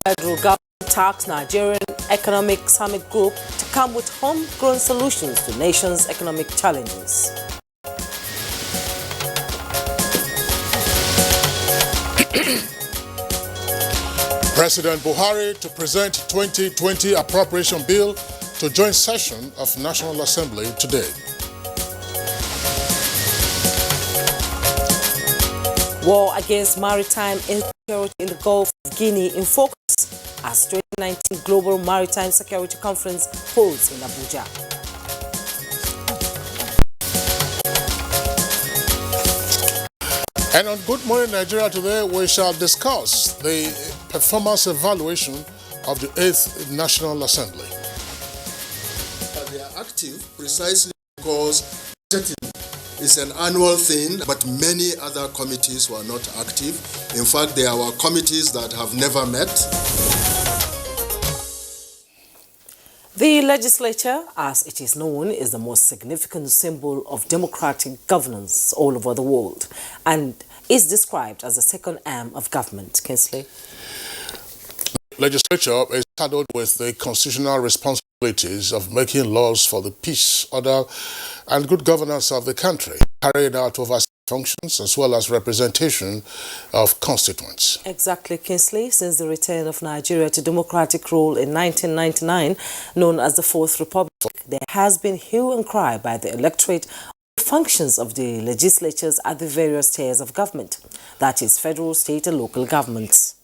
Federal government tasked Nigerian Economic Summit Group to come with homegrown solutions to nation's economic challenges. President Buhari to present 2020 appropriation bill to joint session of National Assembly today. War against maritime insecurity in the Gulf of Guinea in focus as 2019 Global Maritime Security Conference holds in Abuja. And on Good Morning Nigeria today, we shall discuss the performance evaluation of the 8th National Assembly. They are active precisely because budgeting is an annual thing, but many other committees were not active. In fact, there are committees that have never met. The legislature, as it is known, is the most significant symbol of democratic governance all over the world and is described as the second arm of government. Kingsley? Legislature is saddled with the constitutional responsibilities of making laws for the peace, order, and good governance of the country, carrying out oversight functions as well as representation of constituents. Exactly, Kingsley. Since the return of Nigeria to democratic rule in 1999, known as the Fourth Republic, there has been hue and cry by the electorate on the functions of the legislatures at the various tiers of government, that is, federal, state, and local governments.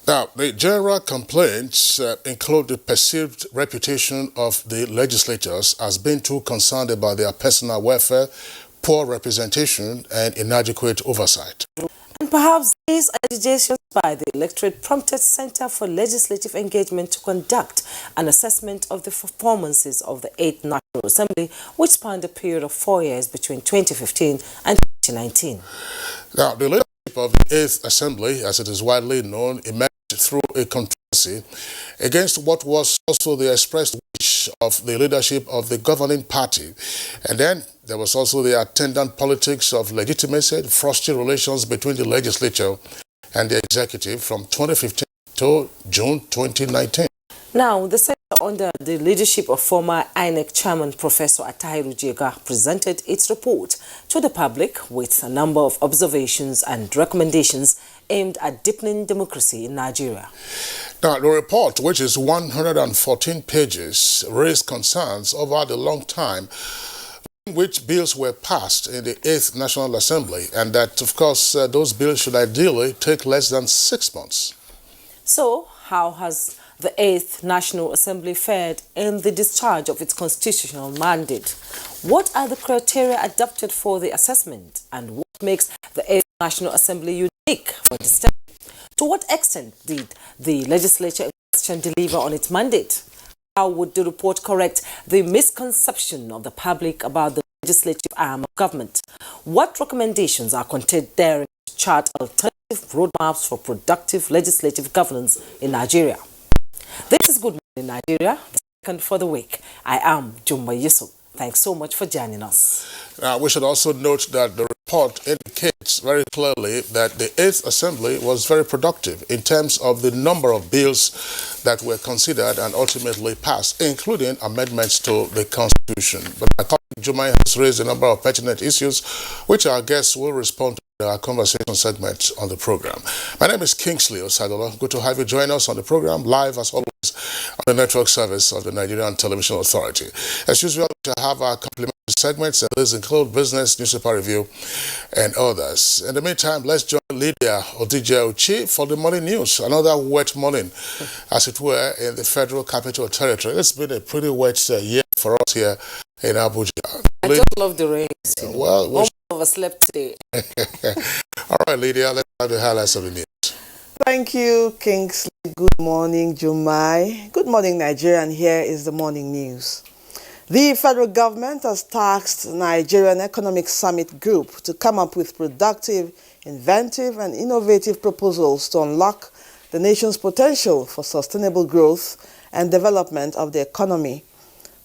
Now, the general complaints include the perceived reputation of the legislators as being too concerned about their personal welfare, poor representation, and inadequate oversight. And perhaps these allegations by the electorate prompted Center for Legislative Engagement to conduct an assessment of the performances of the 8th National Assembly, which spanned a period of 4 years between 2015 and 2019. Now, the leadership of the 8th Assembly, as it is widely known, emerged through a controversy against what was also the expressed wish of the leadership of the governing party. And then there was also the attendant politics of legitimacy, frosty relations between the legislature and the executive from 2015 to June 2019. Now, the Center under the leadership of former INEC Chairman Professor Atahiru Jega presented its report to the public with a number of observations and recommendations aimed at deepening democracy in Nigeria. Now, the report, which is 114 pages, raised concerns over the long time in which bills were passed in the 8th National Assembly, and that, of course, those bills should ideally take less than 6 months. So, how has the 8th National Assembly fared in the discharge of its constitutional mandate? What are the criteria adopted for the assessment, and what makes the 8th National Assembly unique for this time? To what extent did the legislature in question deliver on its mandate? How would the report correct the misconception of the public about the legislative arm of government? What recommendations are contained therein to chart alternative roadmaps for productive legislative governance in Nigeria? This is Good Morning Nigeria, the second for the week. I am Jumba Yusuf. Thanks so much for joining us. Now, we should also note that the report indicates very clearly that the 8th Assembly was very productive in terms of the number of bills that were considered and ultimately passed, including amendments to the Constitution. But my colleague Jumai has raised a number of pertinent issues, which our guests will respond to in our conversation segment on the program. My name is Kingsley Osadola. Good to have you join us on the program, live as always on the network service of the Nigerian Television Authority. As usual, we have our complimentary segments, and these include business, newspaper review, and others. In the meantime, let's join Lydia Odija Uchi for the morning news. Another wet morning, as it were, in the Federal Capital Territory. It's been a pretty wet year for us here in Abuja. I just love the rain. Well, we overslept today. All right, Lydia, let's have the highlights of the news. Thank you, Kingsley. Good morning, Jumai. Good morning, Nigeria, and here is the morning news. The federal government has tasked Nigerian Economic Summit Group to come up with productive, inventive, and innovative proposals to unlock the nation's potential for sustainable growth and development of the economy.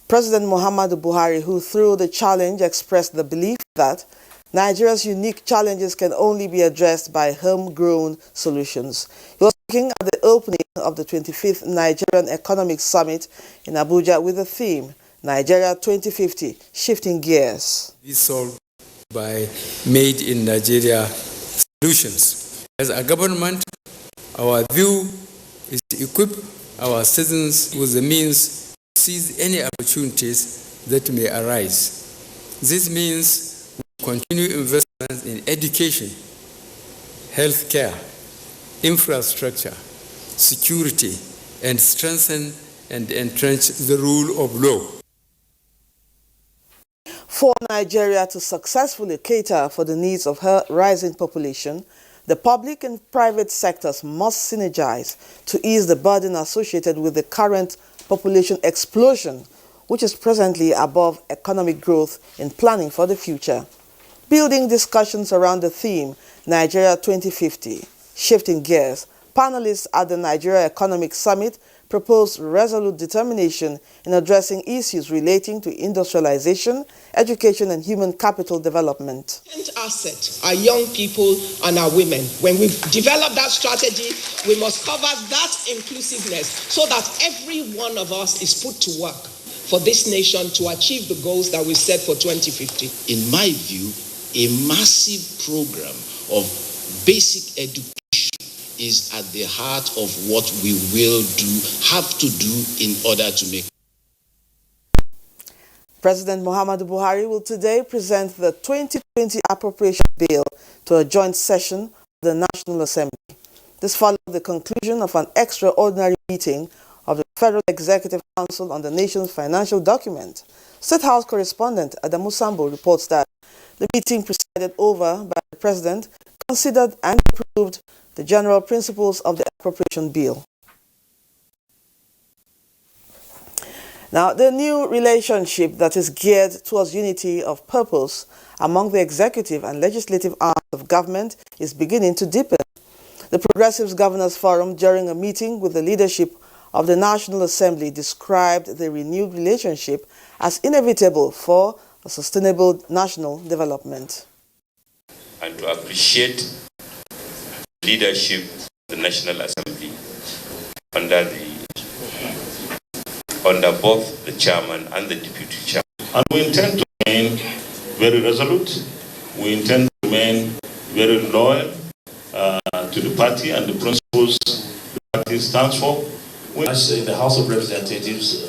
President Muhammadu Buhari, who through the challenge expressed the belief that Nigeria's unique challenges can only be addressed by homegrown solutions. He was speaking at the opening of the 25th Nigerian Economic Summit in Abuja with the theme, Nigeria 2050, Shifting Gears. Be solved by made in Nigeria solutions. As a government, our view is to equip our citizens with the means to seize any opportunities that may arise. This means we continue investments in education, healthcare, infrastructure, security, and strengthen and entrench the rule of law. For Nigeria to successfully cater for the needs of her rising population, the public and private sectors must synergize to ease the burden associated with the current population explosion, which is presently above economic growth in planning for the future. Building discussions around the theme, Nigeria 2050, Shifting Gears, panelists at the Nigeria Economic Summit proposed resolute determination in addressing issues relating to industrialization, education, and human capital development. Asset are young people and our women. When we develop that strategy, we must cover that inclusiveness so that every one of us is put to work for this nation to achieve the goals that we set for 2050. In my view, a massive program of basic education is at the heart of what we have to do in order to make. President Muhammadu Buhari will today present the 2020 appropriation bill to a joint session of the National Assembly. This follows the conclusion of an extraordinary meeting of the Federal Executive Council on the nation's financial document. State House correspondent Adamu Sambo reports that the meeting presided over by the President considered and approved the general principles of the appropriation bill. Now, the new relationship that is geared towards unity of purpose among the executive and legislative arms of government is beginning to deepen. The Progressives Governors Forum, during a meeting with the leadership of the National Assembly, described the renewed relationship as inevitable for a sustainable national development. And to appreciate the leadership of the National Assembly under both the chairman and the deputy chairman. And we intend to remain very resolute. We intend to remain very loyal to the party and the principles the party stands for. Actually, in the House of Representatives,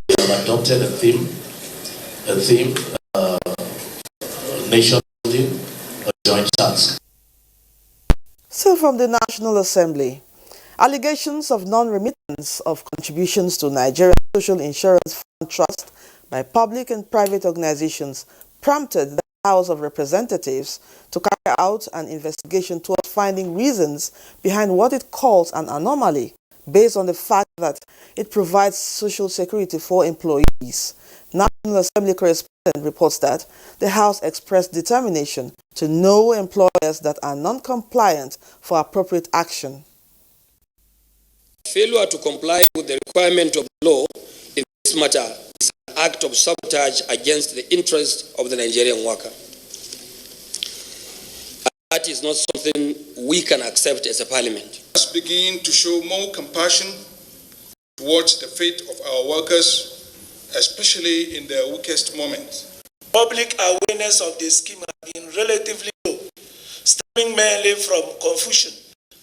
we have adopted a theme, nation building, a joint task. Still from the National Assembly, allegations of non-remittance of contributions to Nigerian Social Insurance Fund Trust by public and private organizations prompted the House of Representatives to carry out an investigation towards finding reasons behind what it calls an anomaly, based on the fact that it provides social security for employees. National Assembly correspondent reports that the House expressed determination to know employers that are non-compliant for appropriate action. Failure to comply with the requirement of the law in this matter is an act of sabotage against the interest of the Nigerian worker. That is not something we can accept as a parliament. We must begin to show more compassion towards the fate of our workers, especially in their weakest moments. Public awareness of the scheme has been relatively low, stemming mainly from confusion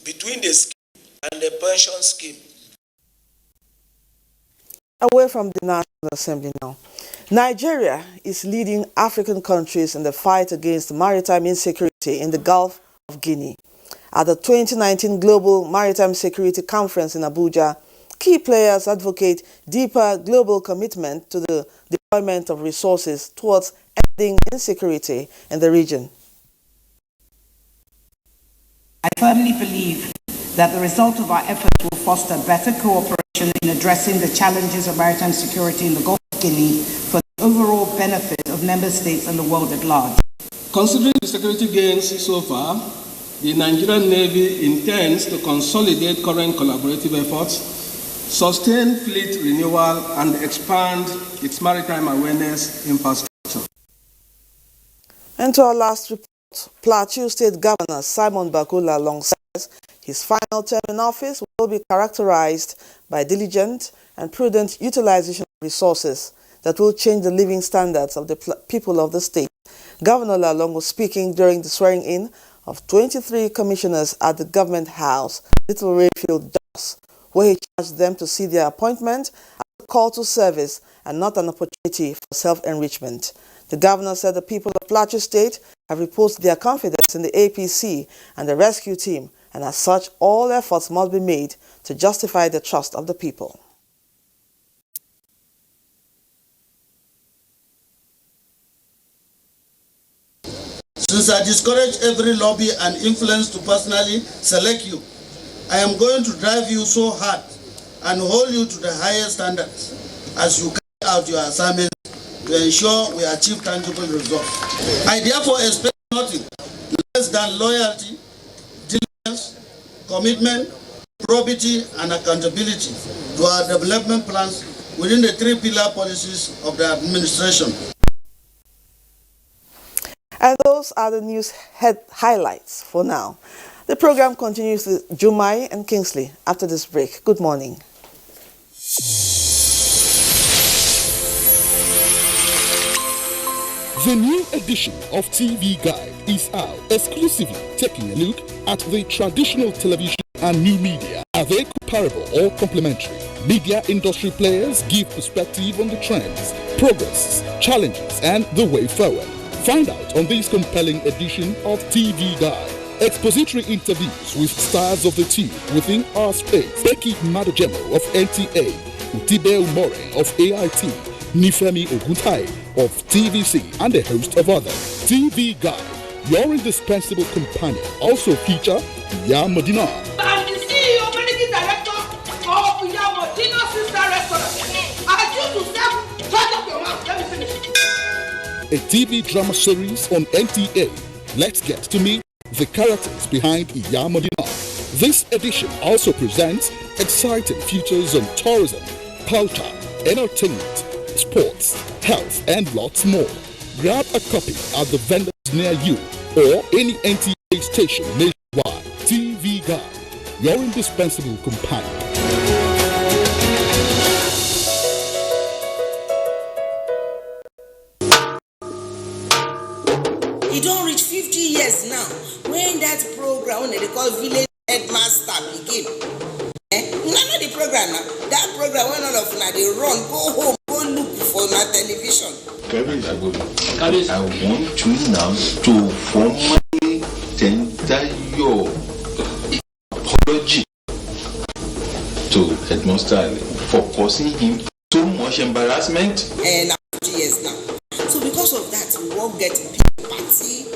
between the scheme and the pension scheme. Away from the National Assembly now. Nigeria is leading African countries in the fight against maritime insecurity in the Gulf of Guinea. At the 2019 Global Maritime Security Conference in Abuja, key players advocate deeper global commitment to the deployment of resources towards ending insecurity in the region. I firmly believe that the result of our efforts will foster better cooperation in addressing the challenges of maritime security in the Gulf of Guinea for the overall benefit of member states and the world at large. Considering the security gains so far, the Nigerian Navy intends to consolidate current collaborative efforts, sustain fleet renewal, and expand its maritime awareness infrastructure. And to our last report, Plateau State Governor Simon Bakula Long says his final term in office will be characterized by diligent and prudent utilization of resources that will change the living standards of the people of the state. Governor Lalong was speaking during the swearing-in of 23 commissioners at the Government House, Little Rayfield, Jos, where he charged them to see their appointment as a call to service and not an opportunity for self-enrichment. The governor said the people of Plateau State have reposed their confidence in the APC and the rescue team, and as such, all efforts must be made to justify the trust of the people. Since I discourage every lobby and influence to personally select you, I am going to drive you so hard and hold you to the highest standards as you carry out your assignments to ensure we achieve tangible results. I therefore expect nothing less than loyalty, diligence, commitment, probity, and accountability to our development plans within the three-pillar policies of the administration. And those are the news highlights for now. The program continues with Jumai and Kingsley after this break. Good morning. The new edition of TV Guide is out, exclusively taking a look at the traditional television and new media. Are they comparable or complementary? Media industry players give perspective on the trends, progress, challenges, and the way forward. Find out on this compelling edition of TV Guide. Expository interviews with stars of the team within our space. Becky Madajemo of NTA, Utibe Umore of AIT, Nifemi Oguntai of TVC, and a host of others. TV Guide, your indispensable companion, also feature Ya Medina. I'm the CEO, managing director of Ya Medina Sister Restaurant. I choose to serve. Turn up your mouth. Let me finish. A TV drama series on NTA. Let's get to meet the characters behind Ya Medina. This edition also presents exciting features on tourism, culture, entertainment, sports, health, and lots more. Grab a copy at the vendors near you or any NTA station nationwide. TV Guide, your indispensable companion. It don't reach 50 years now when that program they call Village Headmaster begin. You know the program now. That program when all of now they run, go home, go look for my television. I want you now to formally tender your apology to Headmaster Ali for causing him so much embarrassment. And now 50 years now. So because of that, we won't get big party.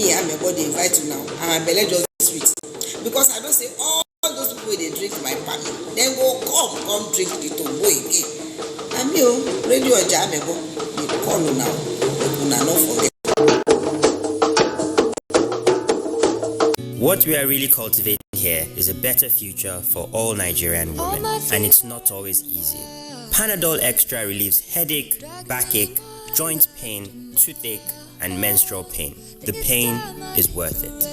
I'm a body invite you now, and my belly just sweet. Because I don't say all those people they drink my party, then go come drink the tombo again. And me, radio jam, you call now, you not forget. What we are really cultivating here is a better future for all Nigerian women, and it's not always easy. Panadol Extra relieves headache, backache, joint pain, toothache, and menstrual pain. The pain is worth it.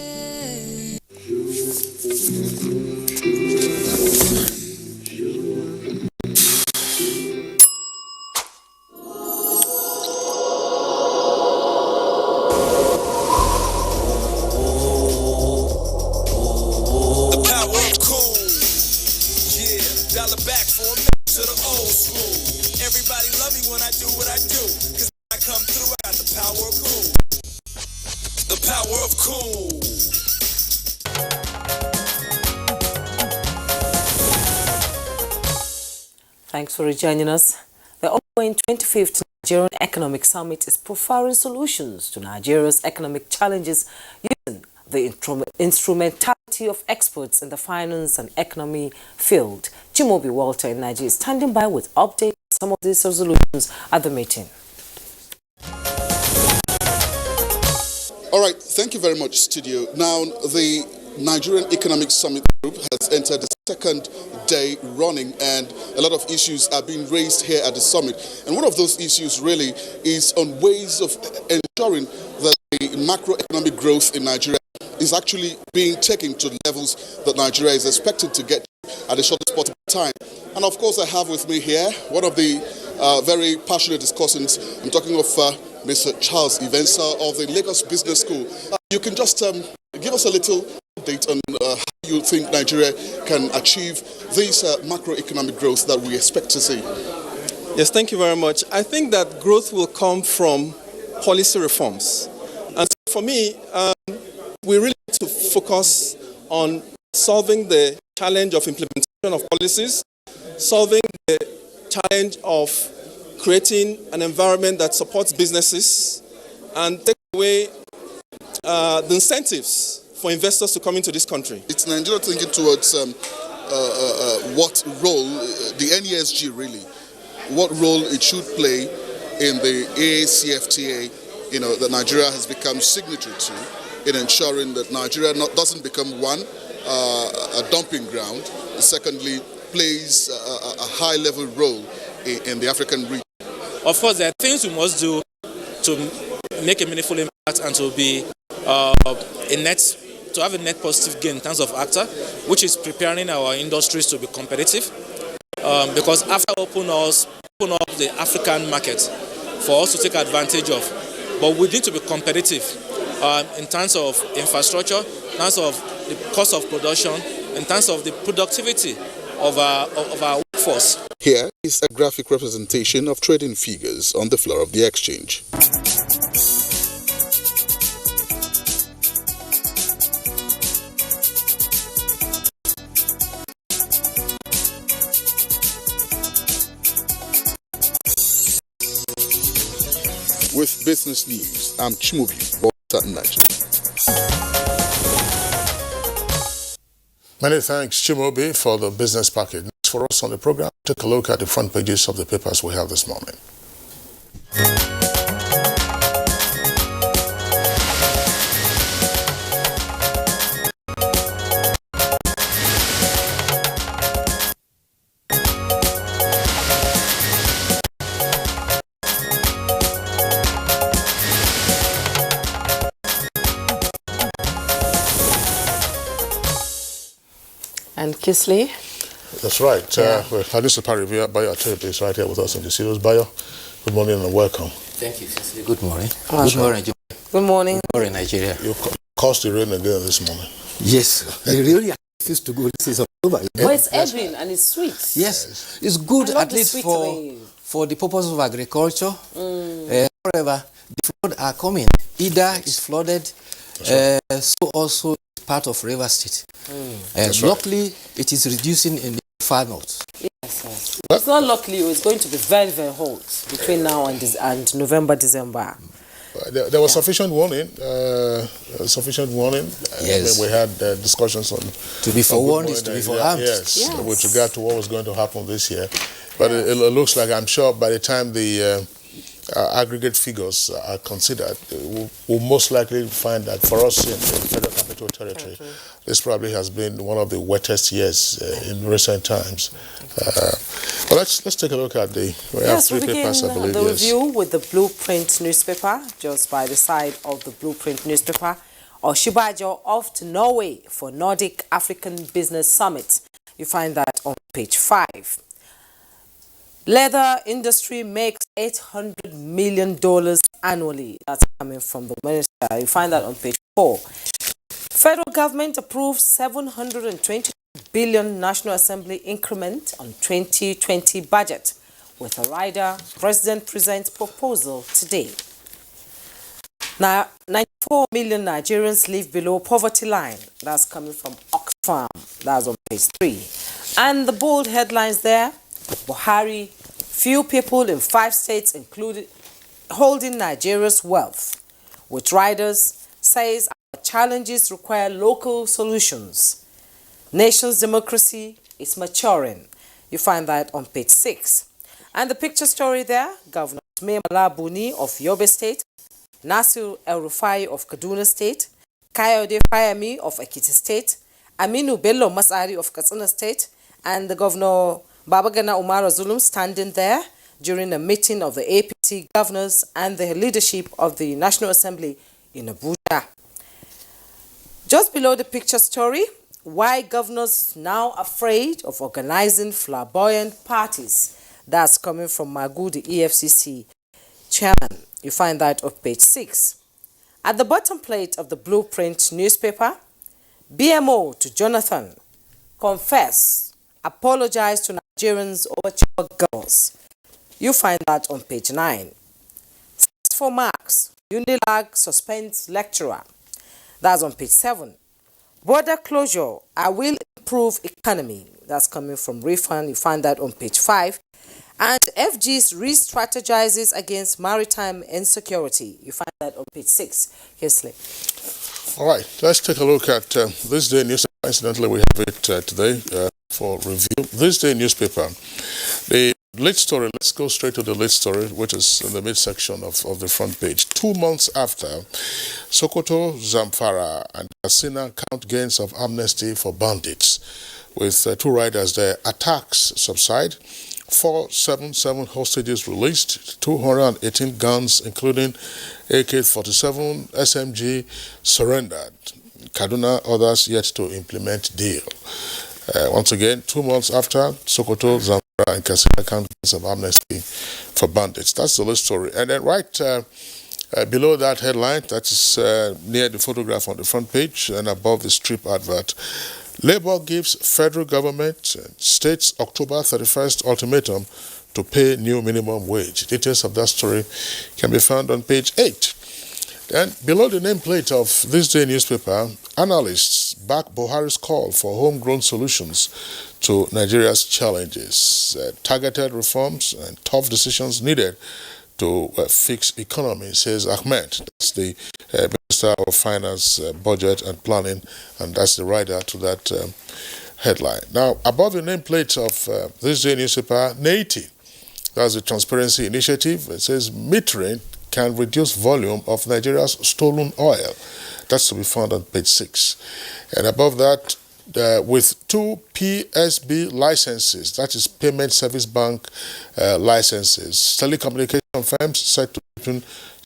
Thanks for joining us. The ongoing 25th Nigerian Economic Summit is profiling solutions to Nigeria's economic challenges using the instrumentality of experts in the finance and economy field. Jimobi Walter in Nigeria is standing by with updates on some of these resolutions at the meeting. All right, thank you very much, Studio. Now, the Nigerian Economic Summit Group has entered the second day running, and a lot of issues are being raised here at the summit. And one of those issues really is on ways of ensuring that the macroeconomic growth in Nigeria is actually being taken to levels that Nigeria is expected to get at the shortest possible time. And of course, I have with me here one of the very passionate discussants. I'm talking of Mr. Charles Ivensa of the Lagos Business School. You can just give us a little update on how you think Nigeria can achieve this macroeconomic growth that we expect to see. Yes, thank you very much. I think that growth will come from policy reforms. And so for me, we really need to focus on solving the challenge of implementation of policies, solving the challenge of creating an environment that supports businesses, and take away the incentives for investors to come into this country. It's Nigeria thinking towards what role, the NESG really, what role it should play in the AACFTA, that Nigeria has become signatory to, in ensuring that Nigeria doesn't become one, a dumping ground, secondly, plays a high-level role in the African region. Of course, there are things we must do to make a meaningful impact and to be to have a net positive gain in terms of ACTA, which is preparing our industries to be competitive. Because after open up the African market for us to take advantage of, but we need to be competitive in terms of infrastructure, in terms of the cost of production, in terms of the productivity of our workforce. Here is a graphic representation of trading figures on the floor of the exchange. With business news, I'm Chimubi, Nigeria. Many thanks, Chimubi, for the business package. Next for us on the program, take a look at the front pages of the papers we have this morning. And Kisley? That's right. Hadisa Parivia, Bayo Atepe is right here with us in the studios. Bayo, good morning and welcome. Thank you, Kisley. Good morning. Good morning. Good morning. Good morning, Nigeria. You caused the rain again this morning. Yes, it really refuse to go. This is October. But it's evergreen and it's sweet. Yes, it's good at least for the purpose of agriculture. However, the flood are coming. Ida is flooded, so also part of River State. Luckily, it is reducing in the far north. Yes. It's not luckily, it's going to be very, very hot between now and November, December. There was sufficient warning. Yes. We had discussions on... To be forewarned is to be forearmed. Yes, with regard to what was going to happen this year. But it looks like, I'm sure, by the time the aggregate figures are considered, we'll most likely find that for us in the Federal Capital Territory, this probably has been one of the wettest years in recent times. But let's take a look at we have three papers, I believe. The review with the Blueprint newspaper, just by the side of the Blueprint newspaper. Oshibajo off to Norway for Nordic African Business Summit. You find that on page 5. Leather industry makes $800 million annually. That's coming from the minister. You find that on page 4. Federal government approves $720 billion National Assembly increment on 2020 budget. With a rider, President presents proposal today. Now, 94 million Nigerians live below poverty line. That's coming from Oxfam. That's on page 3. And the bold headlines there. Buhari, few people in 5 states included holding Nigeria's wealth. With riders, says our challenges require local solutions. Nation's democracy is maturing. You find that on page 6. And the picture story there, Governor Usman Malabuni of Yobe State, Nasir El-Rufai of Kaduna State, Kayode Fayemi of Ekiti State, Aminu Bello Masari of Katsina State, and the Governor Babagana Umar Zulum standing there during a meeting of the APC governors and the leadership of the National Assembly in Abuja. Just below the picture story, why governors now afraid of organizing flamboyant parties. That's coming from Magu, the EFCC chairman. You find that on page 6. At the bottom plate of the Blueprint newspaper, BMO to Jonathan, confess, apologize to Nigerians over child girls. You find that on page 9. 6 for marks, Unilag suspends lecturer. That's on page 7. Border closure, I will improve economy. That's coming from Refund. You find that on page 5. And FG's re-strategizes against maritime insecurity. You find that on page 6. Kesley. All right, let's take a look at This Day newspaper. Incidentally, we have it today for review. This Day newspaper. The lead story, let's go straight to the lead story, which is in the midsection of the front page. 2 months after, Sokoto, Zamfara, and Katsina count gains of amnesty for bandits. With 2 riders there, attacks subside. 477 hostages released, 218 guns, including AK-47, SMG, surrendered. Kaduna, others yet to implement deal. Once again, 2 months after, Sokoto, Zamfara, and Katsina count gains of amnesty for bandits. That's the list story. And then right below that headline, that is near the photograph on the front page and above the strip advert, Labour gives federal government and states October 31st ultimatum to pay new minimum wage. Details of that story can be found on page 8. And below the nameplate of This Day newspaper, analysts back Buhari's call for homegrown solutions to Nigeria's challenges. Targeted reforms and tough decisions needed to fix economy, says Ahmed. That's the Minister of Finance, Budget and Planning, and that's the writer to that headline. Now, above the nameplate of This Day newspaper, NAITI, that's the Transparency Initiative. It says metering can reduce volume of Nigeria's stolen oil. That's to be found on page 6. And above that, with 2 PSB licenses, that is Payment Service Bank licenses, telecommunication firms set to deepen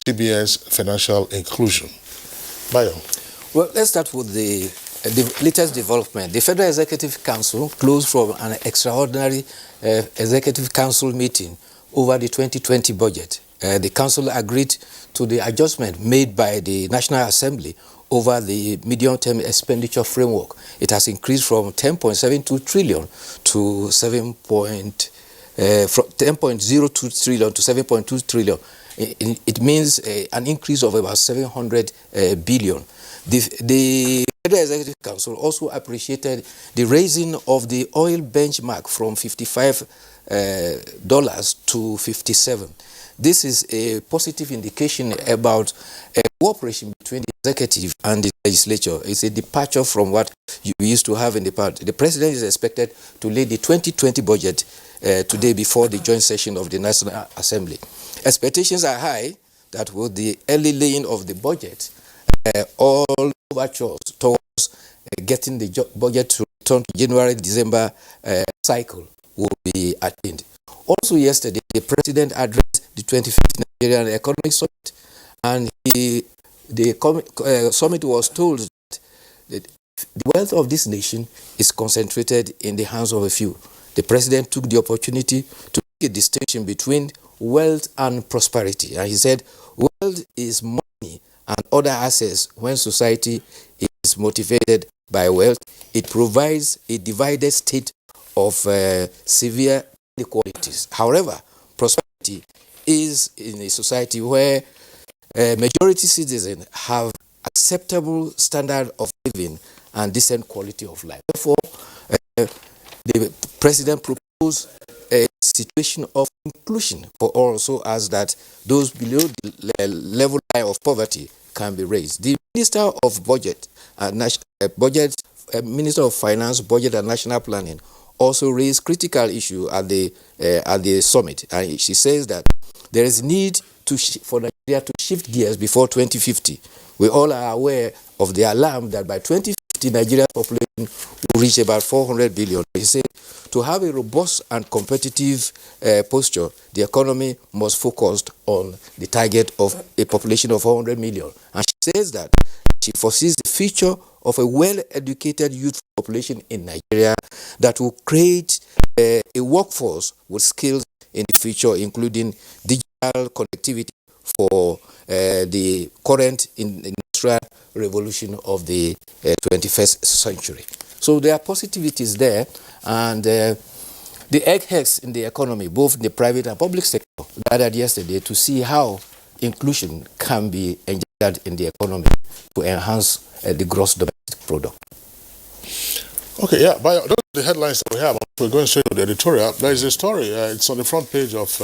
CBN's financial inclusion. Bayo. Well, let's start with the latest development. The Federal Executive Council closed from an extraordinary Executive Council meeting over the 2020 budget. The Council agreed to the adjustment made by the National Assembly over the medium-term expenditure framework. It has increased from 10.72 trillion to 10.02 trillion to 7.2 trillion. It means an increase of about 700 billion. The Federal Executive Council also appreciated the raising of the oil benchmark from $55 to 57. This is a positive indication about cooperation between the executive and the legislature. It's a departure from what we used to have in the past. The president is expected to lay the 2020 budget today before the joint session of the National Assembly. Expectations are high that with the early laying of the budget, all overtures towards getting the budget to return to January-December cycle will be attained. Also yesterday, the president addressed the 25th Nigerian Economic Summit, and the summit was told that the wealth of this nation is concentrated in the hands of a few. The president took the opportunity to make a distinction between wealth and prosperity, and he said wealth is money and other assets. When society is motivated by wealth, it provides a divided state of severe inequalities. However, prosperity is in a society where majority citizens have acceptable standard of living and decent quality of life. Therefore, the president proposed a situation of inclusion for all, so as that those below the level line of poverty can be raised. The Minister of Budget, Minister of Finance, Budget and National Planning also raised critical issue at the summit, and she says that there is need for Nigeria to shift gears before 2050. We all are aware of the alarm that by 2050 2050, Nigeria's population will reach about 400 billion. He said, to have a robust and competitive posture, the economy must focus on the target of a population of 400 million. And she says that she foresees the future of a well-educated youth population in Nigeria that will create a workforce with skills in the future, including digital connectivity for the current industrial revolution of the 21st century. So there are positivities there, and the eggheads in the economy, both in the private and public sector, gathered yesterday to see how inclusion can be engendered in the economy to enhance the gross domestic product. Okay, yeah, by those are the headlines that we have. We're going straight to the editorial. There is a story, it's on the front page of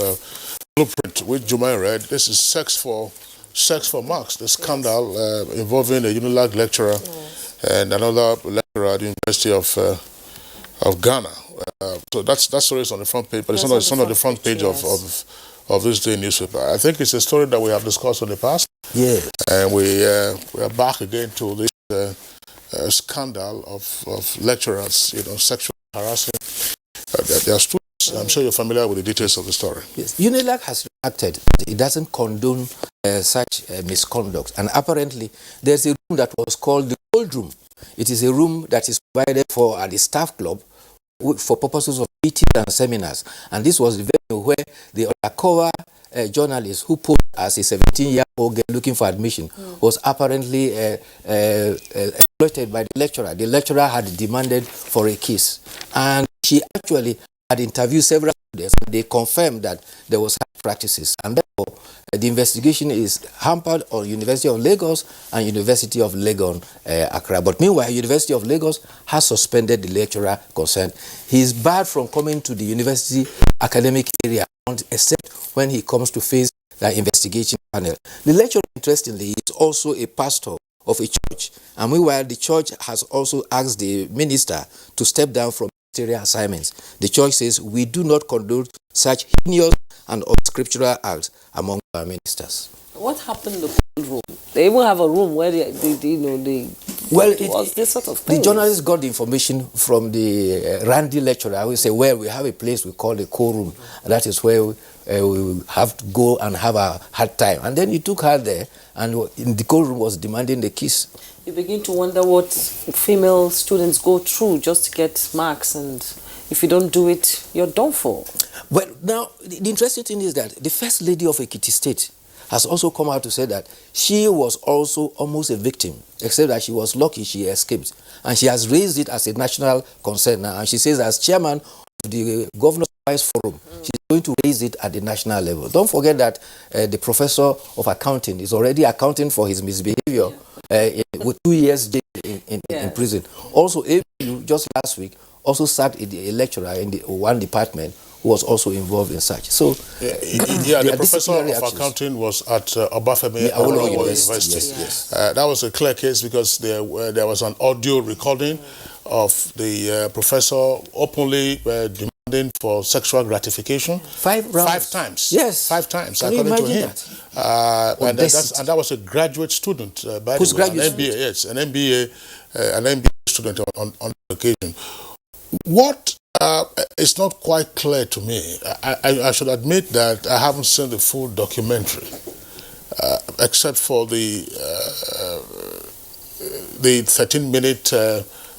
Blueprint, which Jumai read. This is Sex for Marks, the scandal involving a UNILAG lecturer and another lecturer at the University of Ghana. So that story is on the front page, but it's not on the front page of this day newspaper. I think it's a story that we have discussed in the past. Yes. And we are back again to this scandal of lecturers, sexually harassing their students. I'm sure you're familiar with the details of the story. Yes, UNILAG has reacted. It doesn't condone such misconduct. And apparently, there's a room that was called the Gold Room. It is a room that is provided for at the staff club for purposes of meetings and seminars. And this was the venue where the undercover journalist who posed as a 17-year-old girl looking for admission was apparently exploited by the lecturer. The lecturer had demanded for a kiss. And she actually had interviewed several students. They confirmed that there was such practices. And therefore, the investigation is hampered on University of Lagos and University of Legon, Accra. But meanwhile, University of Lagos has suspended the lecturer concerned. He is barred from coming to the university academic area except when he comes to face the investigation panel. The lecturer, interestingly, is also a pastor of a church. And meanwhile, the church has also asked the minister to step down from ministerial assignments. The church says, we do not condone such heinous and unscriptural acts among our ministers. What happened in the Gold Room? They even have a room where this sort of thing. The journalists got the information from the Randy lecturer. I will say, well, we have a place we call the co-room. That is where we have to go and have a hard time. And then he took her there, and in the co-room was demanding the kiss. You begin to wonder what female students go through just to get marks, and if you don't do it, you're done for. Well, now, the interesting thing is that the First Lady of Ekiti State has also come out to say that she was also almost a victim, except that she was lucky she escaped. And she has raised it as a national concern now. And she says, as chairman of the Governor's Vice Forum, she's going to raise it at the national level. Don't forget that the professor of accounting is already accounting for his misbehavior with 2 years in prison. Also, ABU, just last week, also sacked a lecturer in one department who was also involved in such. So, the professor of accounting was at Obafemi University. Yes. That was a clear case because there was an audio recording of the professor openly demanding for sexual gratification. 5 rounds. 5 times. Yes. 5 times, Can according to him. And that was a graduate student, by the way, an MBA, yes, an MBA student on the occasion. What is not quite clear to me, I should admit that I haven't seen the full documentary, except for the 13-minute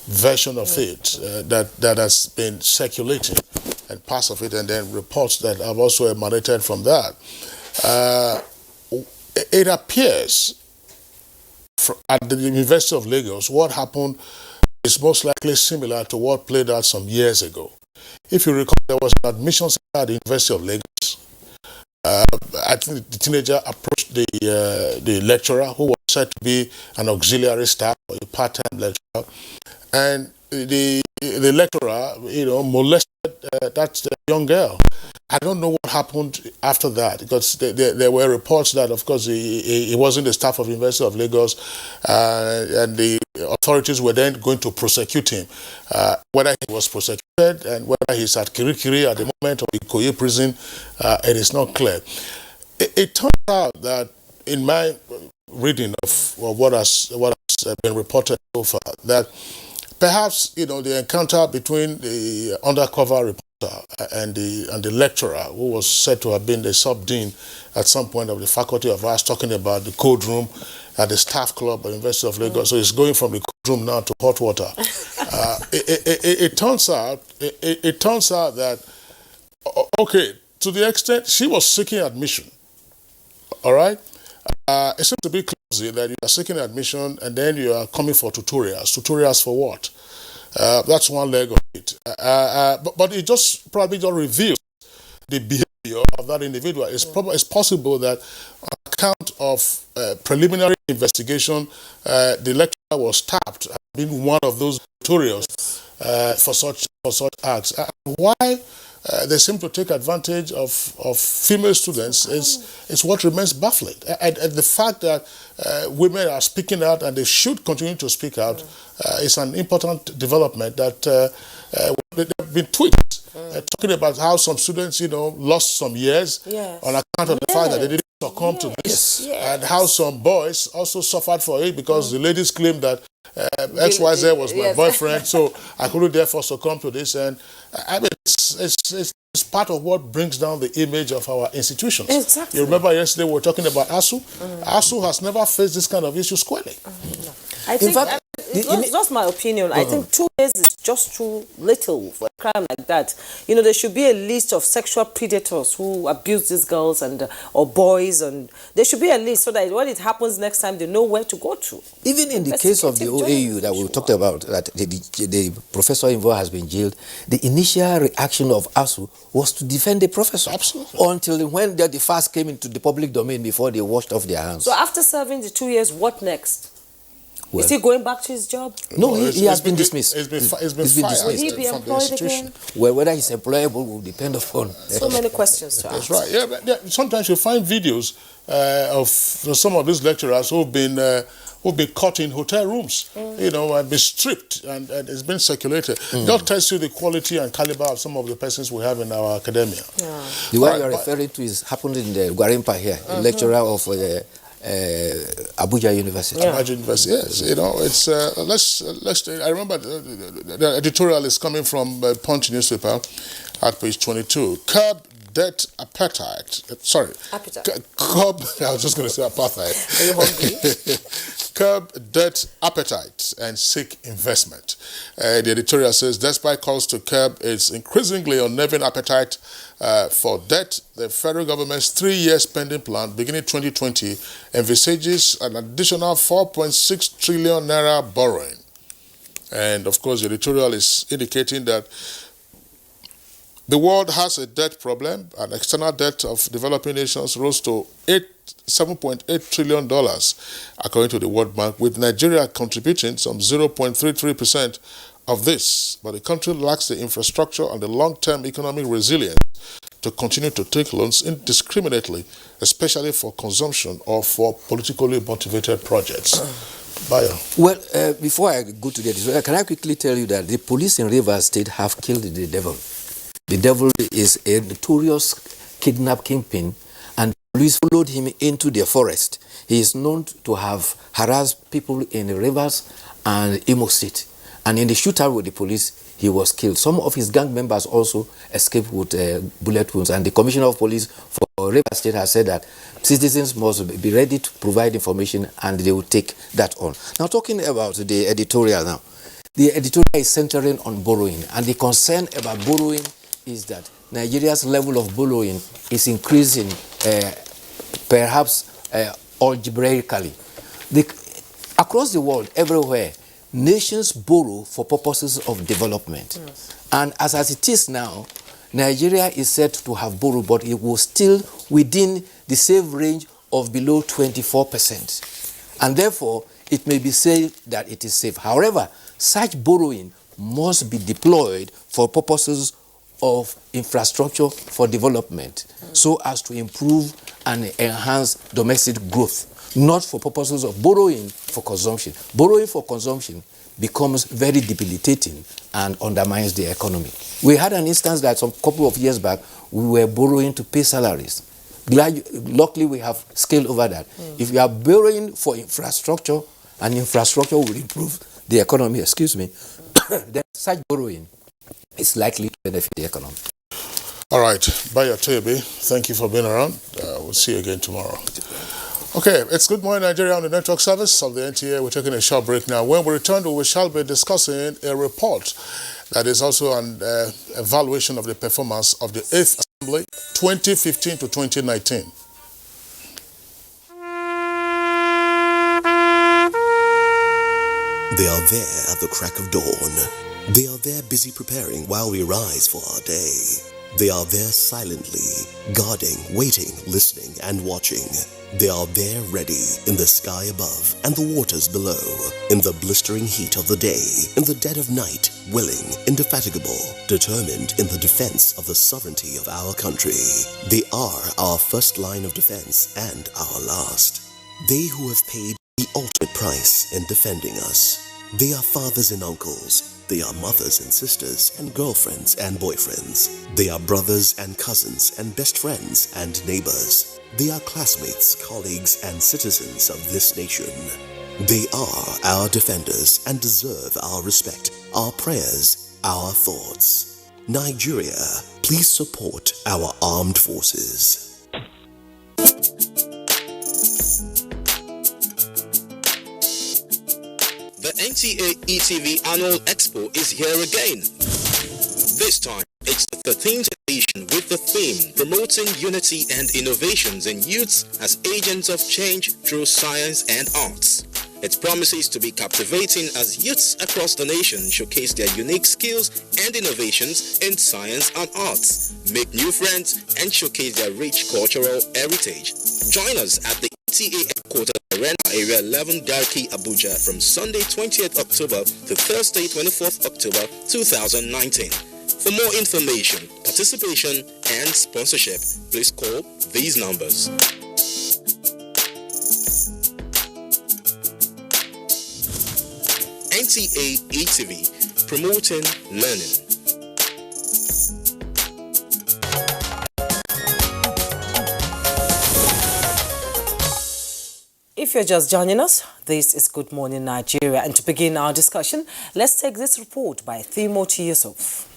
version of it that has been circulating, and parts of it, and then reports that I've also emanated from that. It appears at the University of Lagos, what happened is most likely similar to what played out some years ago. If you recall, there was an admission center at the University of Lagos. I think the teenager approached the lecturer, who was said to be an auxiliary staff or a part-time lecturer, and the lecturer, molested that young girl. I don't know what happened after that, because there were reports that, of course, he wasn't the staff of the University of Lagos, and the authorities were then going to prosecute him. Whether he was prosecuted and whether he's at Kirikiri at the moment or Ikoyi prison, it is not clear. It turns out that in my reading of what has been reported so far, that perhaps, the encounter between the undercover reporter and the lecturer, who was said to have been the sub-dean at some point of the Faculty of Arts, talking about the code room at the staff club at the University of Lagos. So it's going from the code room now to hot water. It turns out that, okay, to the extent she was seeking admission, all right? It seems to be clumsy that you are seeking admission and then you are coming for tutorials. Tutorials for what? That's one leg of it. But it probably just reveals the behavior of that individual. It's possible that on account of preliminary investigation, the lecturer was tapped as being one of those tutorials for such acts. Why they seem to take advantage of female students is what remains baffling. And the fact that women are speaking out, and they should continue to speak out, is an important development. That there have been tweets talking about how some students, lost some years on account of the fact that they didn't succumb to this, and how some boys also suffered for it because the ladies claimed that XYZ was my boyfriend, so I couldn't therefore succumb to this. And I mean, it's part of what brings down the image of our institutions. Exactly. You remember yesterday we were talking about ASU? ASU has never faced this kind of issue squarely. I think, it's just my opinion. I think 2 years is just too little for a crime like that. There should be a list of sexual predators who abuse these girls or boys, and there should be a list so that when it happens next time, they know where to go to. Even in the case of the OAU that we talked about, that the professor involved has been jailed, the initial reaction of ASU was to defend the professor. Absolutely. Until when the facts came into the public domain before they washed off their hands. So after serving the 2 years, what next? Well, is he going back to his job? No, he has been dismissed. He's been fired. Will he be employed again? Well, whether he's employable will depend upon. So many questions to ask. That's right. Yeah, but sometimes you find videos of some of these lecturers who've been caught in hotel rooms, and been stripped, and it's been circulated. That tells you the quality and caliber of some of the persons we have in our academia. Yeah. The one you're referring to is happened in the Gwarimpa here, a lecturer of Abuja University. Abuja University, yes. It's I remember the editorial is coming from Punch newspaper at page 22. Curb debt appetite. Sorry. Curb. I was just going to say apartheid. Are you hungry? Curb debt appetite and seek investment. The editorial says, despite calls to curb its increasingly unnerving appetite for debt, the federal government's 3-year spending plan beginning 2020 envisages an additional 4.6 trillion naira borrowing. And of course, the editorial is indicating that the world has a debt problem, and external debt of developing nations rose to $7.8 trillion, according to the World Bank, with Nigeria contributing some 0.33% of this. But the country lacks the infrastructure and the long-term economic resilience to continue to take loans indiscriminately, especially for consumption or for politically motivated projects. Bayo. Well, before I go to the can I quickly tell you that the police in Rivers State have killed the devil. The devil is a notorious kidnap kingpin, and police followed him into the forest. He is known to have harassed people in Rivers and Imo State. And in the shootout with the police, he was killed. Some of his gang members also escaped with bullet wounds. And the Commissioner of Police for Rivers State has said that citizens must be ready to provide information, and they will take that on. Now, talking about the editorial now. The editorial is centering on borrowing. And the concern about borrowing is that Nigeria's level of borrowing is increasing, perhaps algebraically. Across the world, everywhere, nations borrow for purposes of development. Yes. And as it is now, Nigeria is said to have borrowed, but it was still within the safe range of below 24%. And therefore, it may be said that it is safe. However, such borrowing must be deployed for purposes of infrastructure for development, so as to improve and enhance domestic growth, not for purposes of borrowing for consumption. Borrowing for consumption becomes very debilitating and undermines the economy. We had an instance that some couple of years back, we were borrowing to pay salaries. Luckily, we have scaled over that. If you are borrowing for infrastructure and infrastructure will improve the economy, then such borrowing is likely to benefit the economy. All right, Bayo Tebe, thank you for being around. We'll see you again tomorrow. Okay, it's Good Morning Nigeria on the network service of the NTA. We're taking a short break now. When we return, we shall be discussing a report that is also an evaluation of the performance of the 8th Assembly 2015 to 2019. They are there at the crack of dawn. They are there busy preparing while we rise for our day. They are there silently, guarding, waiting, listening, and watching. They are there ready in the sky above and the waters below, in the blistering heat of the day, in the dead of night, willing, indefatigable, determined in the defense of the sovereignty of our country. They are our first line of defense and our last. They who have paid the ultimate price in defending us. They are fathers and uncles. They are mothers and sisters and girlfriends and boyfriends. They are brothers and cousins and best friends and neighbors. They are classmates, colleagues, and citizens of this nation. They are our defenders and deserve our respect, our prayers, our thoughts. Nigeria, please support our armed forces. The NTA ETV Annual Expo is here again. This time, it's the 13th edition with the theme Promoting Unity and Innovations in Youths as Agents of Change Through Science and Arts. It promises to be captivating as youths across the nation showcase their unique skills and innovations in science and arts, make new friends, and showcase their rich cultural heritage. Join us at the NTA headquarters Arena Area 11 Garki, Abuja from Sunday 20th October to Thursday 24th October 2019. For more information, participation, and sponsorship, please call these numbers. NTA ETV, promoting learning. If you're just joining us, this is Good Morning Nigeria. And to begin our discussion, let's take this report by Timothy Yusuf.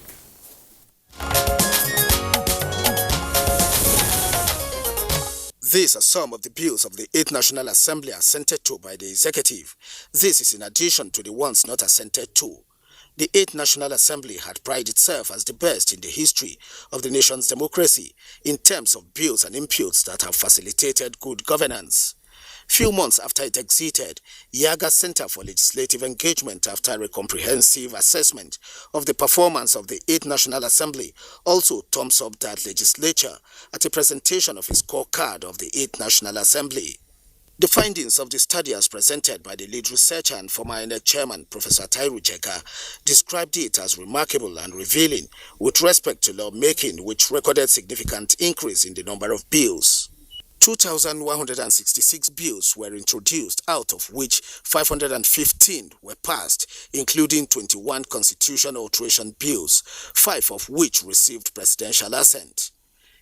These are some of the bills of the 8th National Assembly assented to by the executive. This is in addition to the ones not assented to. The 8th National Assembly had prided itself as the best in the history of the nation's democracy in terms of bills and inputs that have facilitated good governance. Few months after it exited, Yaga Center for Legislative Engagement, after a comprehensive assessment of the performance of the 8th National Assembly, also thumbs up that legislature at a presentation of his scorecard of the 8th National Assembly. The findings of the study as presented by the lead researcher and former INEC chairman, Professor Tairu Jega, described it as remarkable and revealing with respect to lawmaking, which recorded significant increase in the number of bills. 2,166 bills were introduced, out of which 515 were passed, including 21 constitutional alteration bills, 5 of which received presidential assent.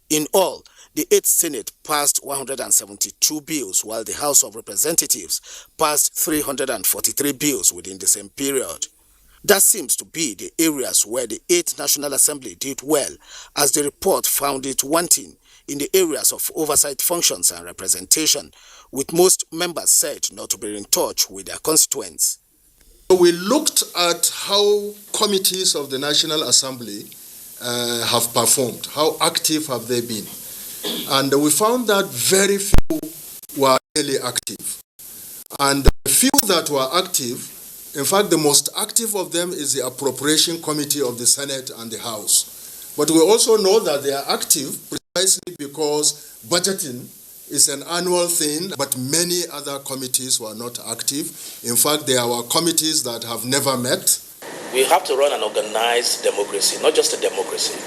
In all, the 8th Senate passed 172 bills, while the House of Representatives passed 343 bills within the same period. That seems to be the areas where the 8th National Assembly did well, as the report found it wanting in the areas of oversight functions and representation, with most members said not to be in touch with their constituents. We looked at how committees of the National Assembly have performed, how active have they been. And we found that very few were really active. And the few that were active, in fact, the most active of them is the Appropriation Committee of the Senate and the House. But we also know that they are active precisely because budgeting is an annual thing, but many other committees were not active. In fact, there are committees that have never met. We have to run an organized democracy, not just a democracy.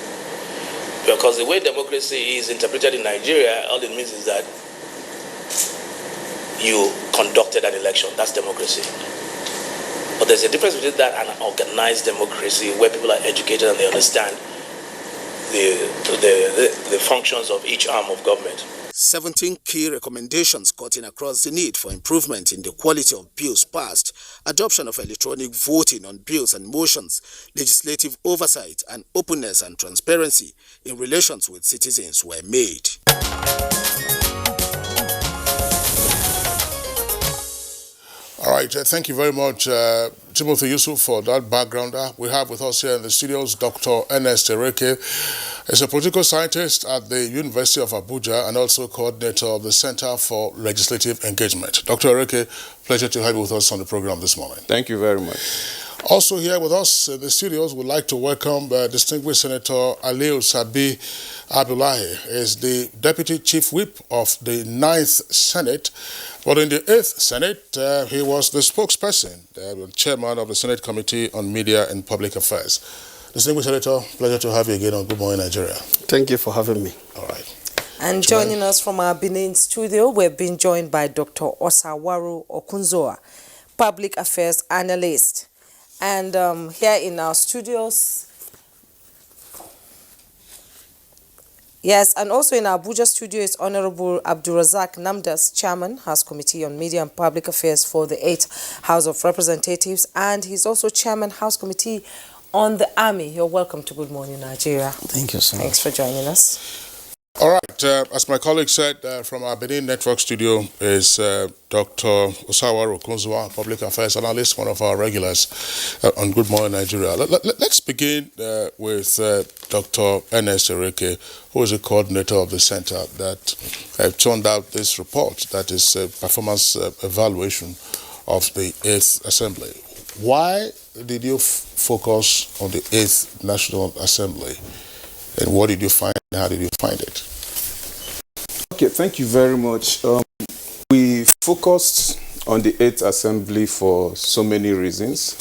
Because the way democracy is interpreted in Nigeria, all it means is that you conducted an election. That's democracy. But there's a difference between that and an organized democracy where people are educated and they understand the functions of each arm of government. 17 key recommendations cutting across the need for improvement in the quality of bills passed, adoption of electronic voting on bills and motions, legislative oversight, and openness and transparency in relations with citizens were made. All right, thank you very much, Timothy Yusuf, for that backgrounder. We have with us here in the studios Dr. Ernest Ereke. He's a political scientist at the University of Abuja and also coordinator of the Center for Legislative Engagement. Dr. Ereke, pleasure to have you with us on the program this morning. Thank you very much. Also here with us in the studios, we'd like to welcome distinguished Senator Aliu Sabi Abdullahi. He is the Deputy Chief Whip of the 9th Senate. But in the 8th Senate, he was the spokesperson, chairman of the Senate Committee on Media and Public Affairs. Distinguished Senator, pleasure to have you again on Good Morning Nigeria. Thank you for having me. All right. And joining us from our Benin studio, we're being joined by Dr. Osawaru Okunzoa, Public Affairs Analyst. And here in our studios, yes, and also in our Abuja studio is Honorable Abdulrazak Namdas, Chairman, House Committee on Media and Public Affairs for the 8th House of Representatives, and he's also Chairman, House Committee on the Army. You're welcome to Good Morning Nigeria. Thank you so much. Thanks for joining us. All right, as my colleague said, from our Benin Network studio is Dr. Osawaru Okunzoa, Public Affairs Analyst, one of our regulars on Good Morning Nigeria. Let's begin with Dr. Ernest Ereke, who is a coordinator of the center that turned out this report, that is a performance evaluation of the 8th Assembly. Why did you focus on the 8th National Assembly? And what did you find and how did you find it? Okay, thank you very much. We focused on the 8th Assembly for so many reasons.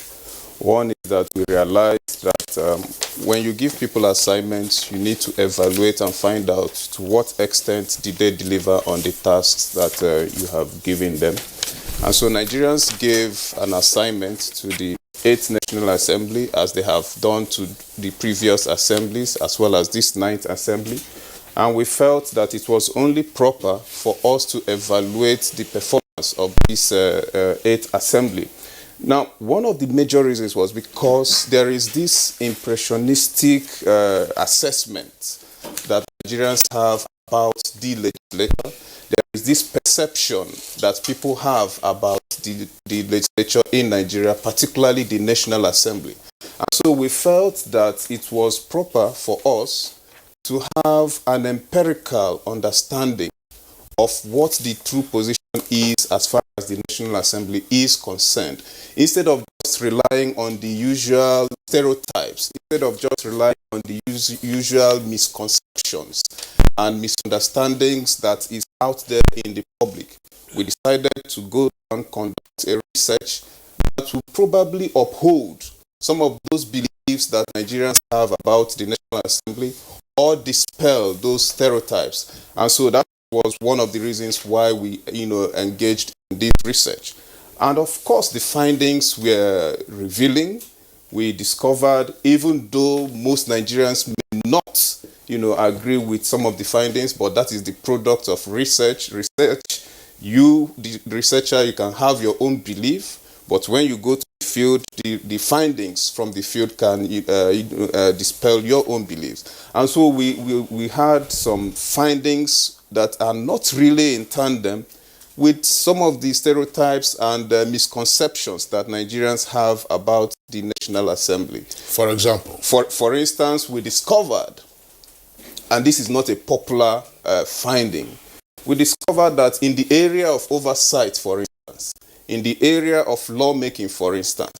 One is that we realized that when you give people assignments, you need to evaluate and find out to what extent did they deliver on the tasks that you have given them. And so Nigerians gave an assignment to the 8th National Assembly, as they have done to the previous assemblies, as well as this 9th Assembly. And we felt that it was only proper for us to evaluate the performance of this 8th Assembly. Now, one of the major reasons was because there is this impressionistic assessment that Nigerians have about the legislature. There is this perception that people have about the legislature in Nigeria, particularly the National Assembly. And so we felt that it was proper for us to have an empirical understanding of what the true position is as far as the National Assembly is concerned, instead of just relying on the usual stereotypes, instead of just relying on the usual misconceptions and misunderstandings that is out there in the public. We decided to go and conduct a research that will probably uphold some of those beliefs that Nigerians have about the National Assembly or dispel those stereotypes. And so that was one of the reasons why we engaged in this research. And of course, the findings were revealing. We discovered, even though most Nigerians may not agree with some of the findings, but that is the product of research. You, the researcher, you can have your own belief, but when you go to the field, the findings from the field can dispel your own beliefs. And so we had some findings that are not really in tandem with some of the stereotypes and misconceptions that Nigerians have about the National Assembly. For example? For instance, we discovered, and this is not a popular finding, we discovered that in the area of oversight, for instance, in the area of lawmaking, for instance,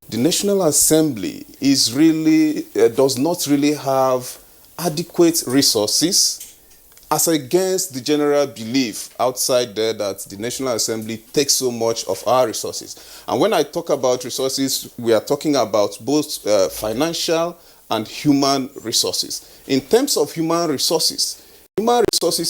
the National Assembly is really does not really have adequate resources, as against the general belief outside there that the National Assembly takes so much of our resources. And when I talk about resources, we are talking about both financial and human resources. In terms of human resources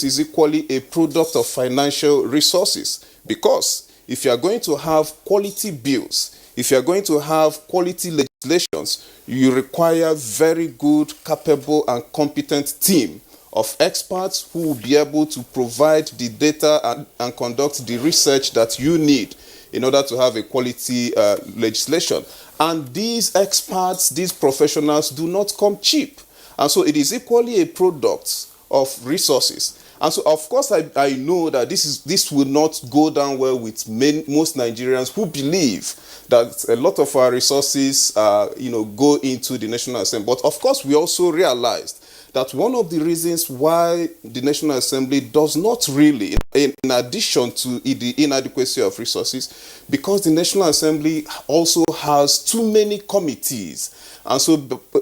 is equally a product of financial resources, because if you are going to have quality bills, if you are going to have quality legislations, you require very good, capable, and competent team of experts who will be able to provide the data and conduct the research that you need in order to have a quality legislation. And these experts, these professionals do not come cheap. And so it is equally a product of resources. And so, of course, I know that this will not go down well with most Nigerians who believe that a lot of our resources, go into the National Assembly. But, of course, we also realized that one of the reasons why the National Assembly does not really, in addition to the inadequacy of resources, because the National Assembly also has too many committees. And so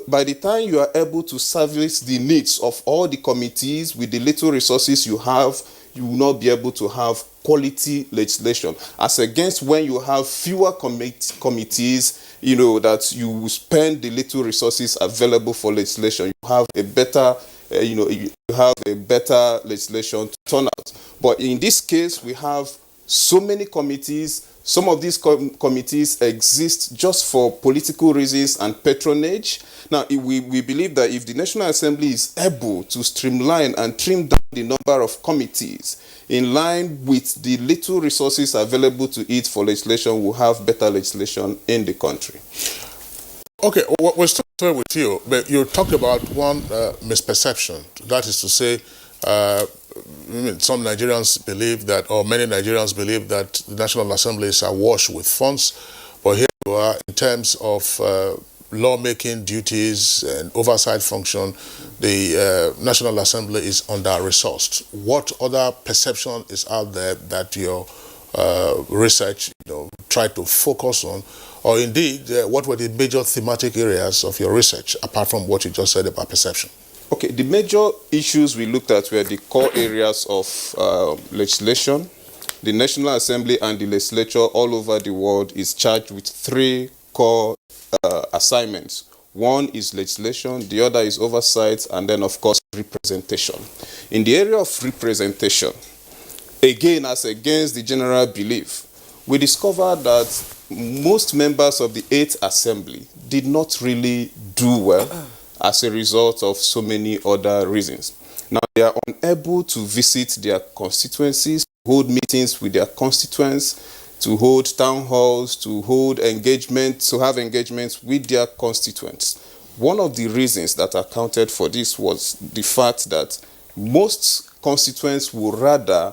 by the time you are able to service the needs of all the committees with the little resources you have, you will not be able to have quality legislation. As against when you have fewer committees, that you spend the little resources available for legislation, you have a better, you have a better legislation to turn out. But in this case, we have so many committees. Some of these committees exist just for political reasons and patronage. Now, we believe that if the National Assembly is able to streamline and trim down the number of committees in line with the little resources available to it for legislation, we'll have better legislation in the country. Okay, we're still with you, but you talked about one misperception. That is to say, some Nigerians believe that, or many Nigerians believe that the National Assembly is awash with funds, but here you are in terms of lawmaking duties and oversight function, the National Assembly is under-resourced. What other perception is out there that your research tried to focus on, or indeed, what were the major thematic areas of your research, apart from what you just said about perception? Okay, the major issues we looked at were the core areas of legislation. The National Assembly and the legislature all over the world is charged with three core assignments. One is legislation, the other is oversight, and then, of course, representation. In the area of representation, again, as against the general belief, we discovered that most members of the 8th Assembly did not really do well as a result of so many other reasons. Now, they are unable to visit their constituencies, hold meetings with their constituents, to hold town halls, to hold engagements, to have engagements with their constituents. One of the reasons that accounted for this was the fact that most constituents would rather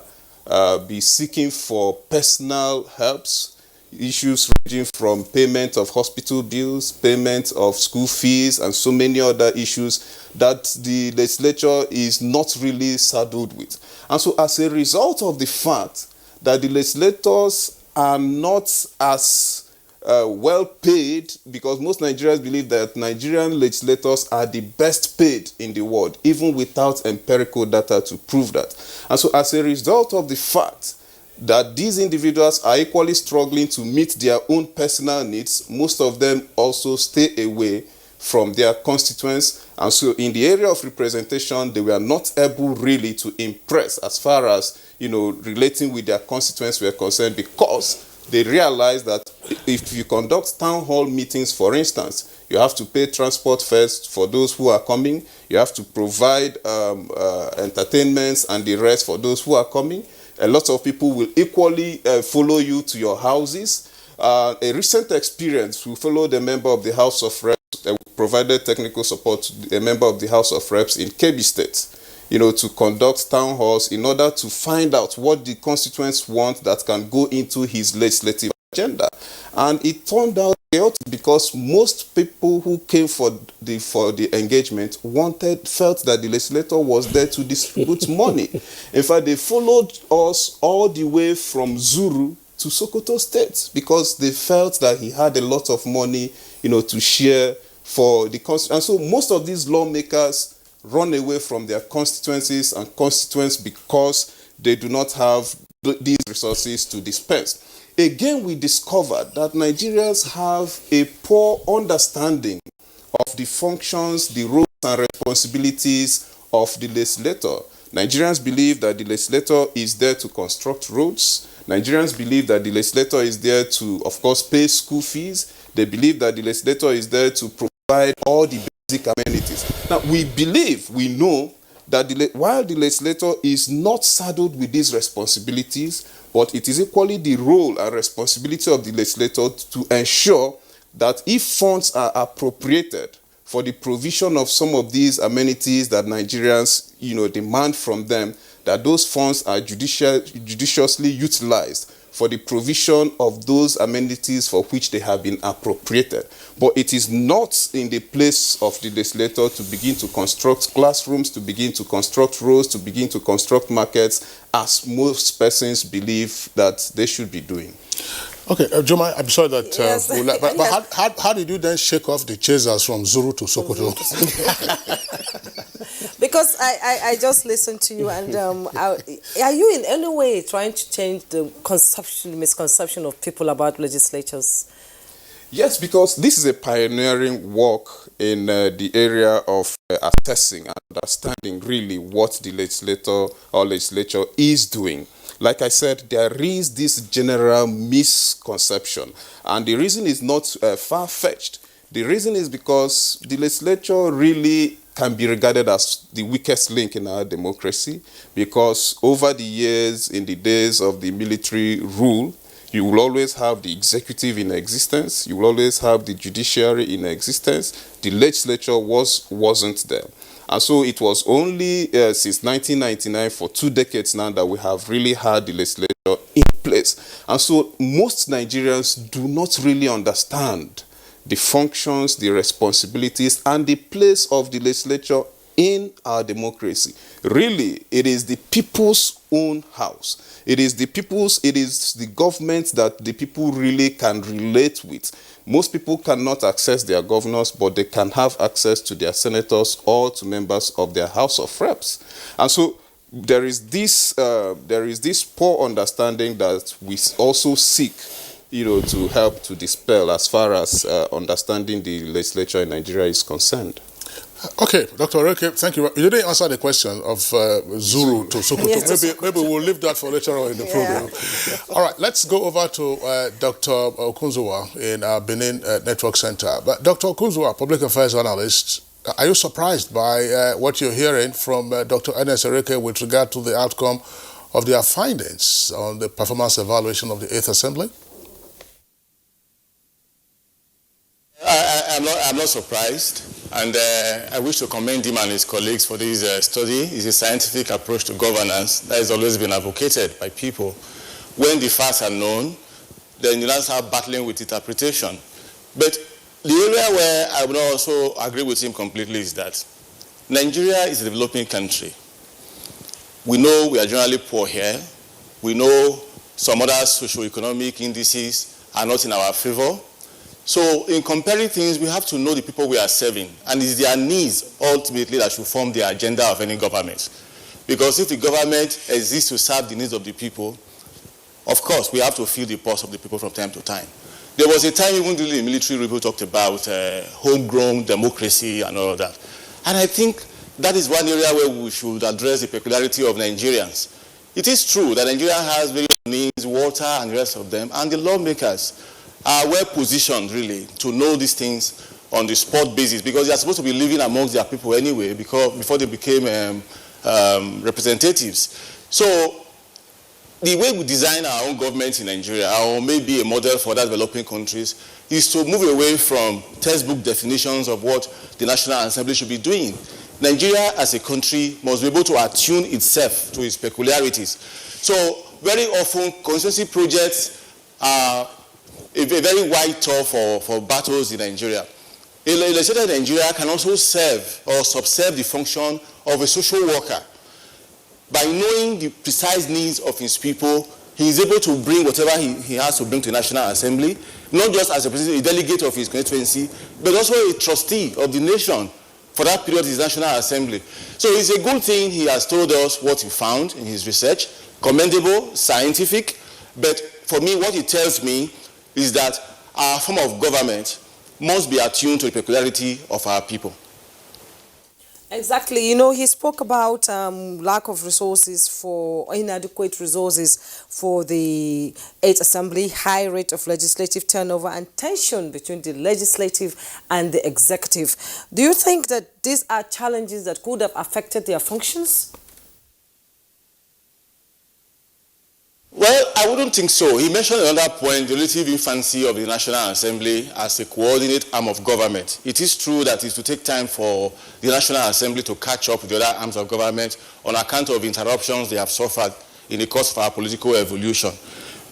be seeking for personal helps, issues ranging from payment of hospital bills, payment of school fees, and so many other issues that the legislature is not really saddled with. And so as a result of the fact that the legislators are not as well paid, because most Nigerians believe that Nigerian legislators are the best paid in the world, even without empirical data to prove that. And so as a result of the fact that these individuals are equally struggling to meet their own personal needs, most of them also stay away from their constituents. And so in the area of representation, they were not able really to impress as far as, relating with their constituents were concerned, because they realized that if you conduct town hall meetings, for instance, you have to pay transport first for those who are coming. You have to provide entertainments and the rest for those who are coming. A lot of people will equally follow you to your houses. A recent experience, we followed a member of the House of Reps, provided technical support to a member of the House of Reps in Kebbi State, to conduct town halls in order to find out what the constituents want that can go into his legislative agenda. And it turned out chaotic because most people who came for the engagement felt that the legislator was there to distribute money. In fact, they followed us all the way from Zuru to Sokoto State because they felt that he had a lot of money, to share for the constituents. And so most of these lawmakers run away from their constituencies and constituents because they do not have these resources to dispense. Again, we discovered that Nigerians have a poor understanding of the functions, the roles and responsibilities of the legislator. Nigerians believe that the legislator is there to construct roads. Nigerians believe that the legislator is there to, of course, pay school fees. They believe that the legislator is there to provide all the basic amenities. Now, we know that while the legislator is not saddled with these responsibilities, but it is equally the role and responsibility of the legislator to ensure that if funds are appropriated for the provision of some of these amenities that Nigerians, demand from them, that those funds are judiciously utilized for the provision of those amenities for which they have been appropriated. But it is not in the place of the legislator to begin to construct classrooms, to begin to construct roads, to begin to construct markets, as most persons believe that they should be doing. Okay, Joma, I'm sorry that, Yes. but Yes. how did you then shake off the chasers from Zuru to Sokoto? Because I just listened to you, and are you in any way trying to change the misconception of people about legislatures? Yes, because this is a pioneering work in the area of assessing and understanding really what the legislator or legislature is doing. Like I said, there is this general misconception, and the reason is not far-fetched. The reason is because the legislature really can be regarded as the weakest link in our democracy, because over the years, in the days of the military rule, you will always have the executive in existence, you will always have the judiciary in existence. The legislature wasn't there. And so it was only since 1999, for 2 decades now, that we have really had the legislature in place. And so most Nigerians do not really understand the functions, the responsibilities, and the place of the legislature in our democracy. Really, it is the people's own house. It is the government that the people really can relate with. Most people cannot access their governors, but they can have access to their senators or to members of their House of Reps. And so there is this poor understanding that we also seek to help to dispel as far as understanding the legislature in Nigeria is concerned. Okay, Dr. Oreke, thank you. You didn't answer the question of Zuru to Sokoto. Yes, maybe we'll leave that for later on in the program. All right, let's go over to Dr. Okunzuwa in our Benin Network Center. But Dr. Okunzuwa, public affairs analyst, are you surprised by what you're hearing from Dr. Ernest Oreke with regard to the outcome of their findings on the performance evaluation of the 8th Assembly? I'm not surprised, and I wish to commend him and his colleagues for this study. It's a scientific approach to governance that has always been advocated by people. When the facts are known, then you don't start battling with interpretation. But the area where I would also agree with him completely is that Nigeria is a developing country. We know we are generally poor here. We know some other socio-economic indices are not in our favor. So in comparing things, we have to know the people we are serving, and it's their needs ultimately that should form the agenda of any government. Because if the government exists to serve the needs of the people, of course, we have to feel the pulse of the people from time to time. There was a time even during the military review talked about homegrown democracy and all of that. And I think that is one area where we should address the peculiarity of Nigerians. It is true that Nigeria has various needs, water and the rest of them, and the lawmakers are well positioned really to know these things on the spot basis, because they are supposed to be living amongst their people anyway before they became representatives. So the way we design our own government in Nigeria, or maybe a model for other developing countries, is to move away from textbook definitions of what the National Assembly should be doing. Nigeria as a country must be able to attune itself to its peculiarities. So very often constituency projects are a very wide tour for battles in Nigeria. A legislator in Nigeria can also serve or subserve the function of a social worker. By knowing the precise needs of his people, he is able to bring whatever he has to bring to the National Assembly, not just as a delegate of his constituency, but also a trustee of the nation for that period of his National Assembly. So it's a good thing he has told us what he found in his research, commendable, scientific, but for me, what he tells me is that our form of government must be attuned to the peculiarity of our people. Exactly. You know, he spoke about lack of resources for inadequate resources for the 8th Assembly, high rate of legislative turnover, and tension between the legislative and the executive. Do you think that these are challenges that could have affected their functions? Well, I wouldn't think so. He mentioned another point, the relative infancy of the National Assembly as a coordinate arm of government. It is true that it will take time for the National Assembly to catch up with the other arms of government on account of interruptions they have suffered in the course of our political evolution.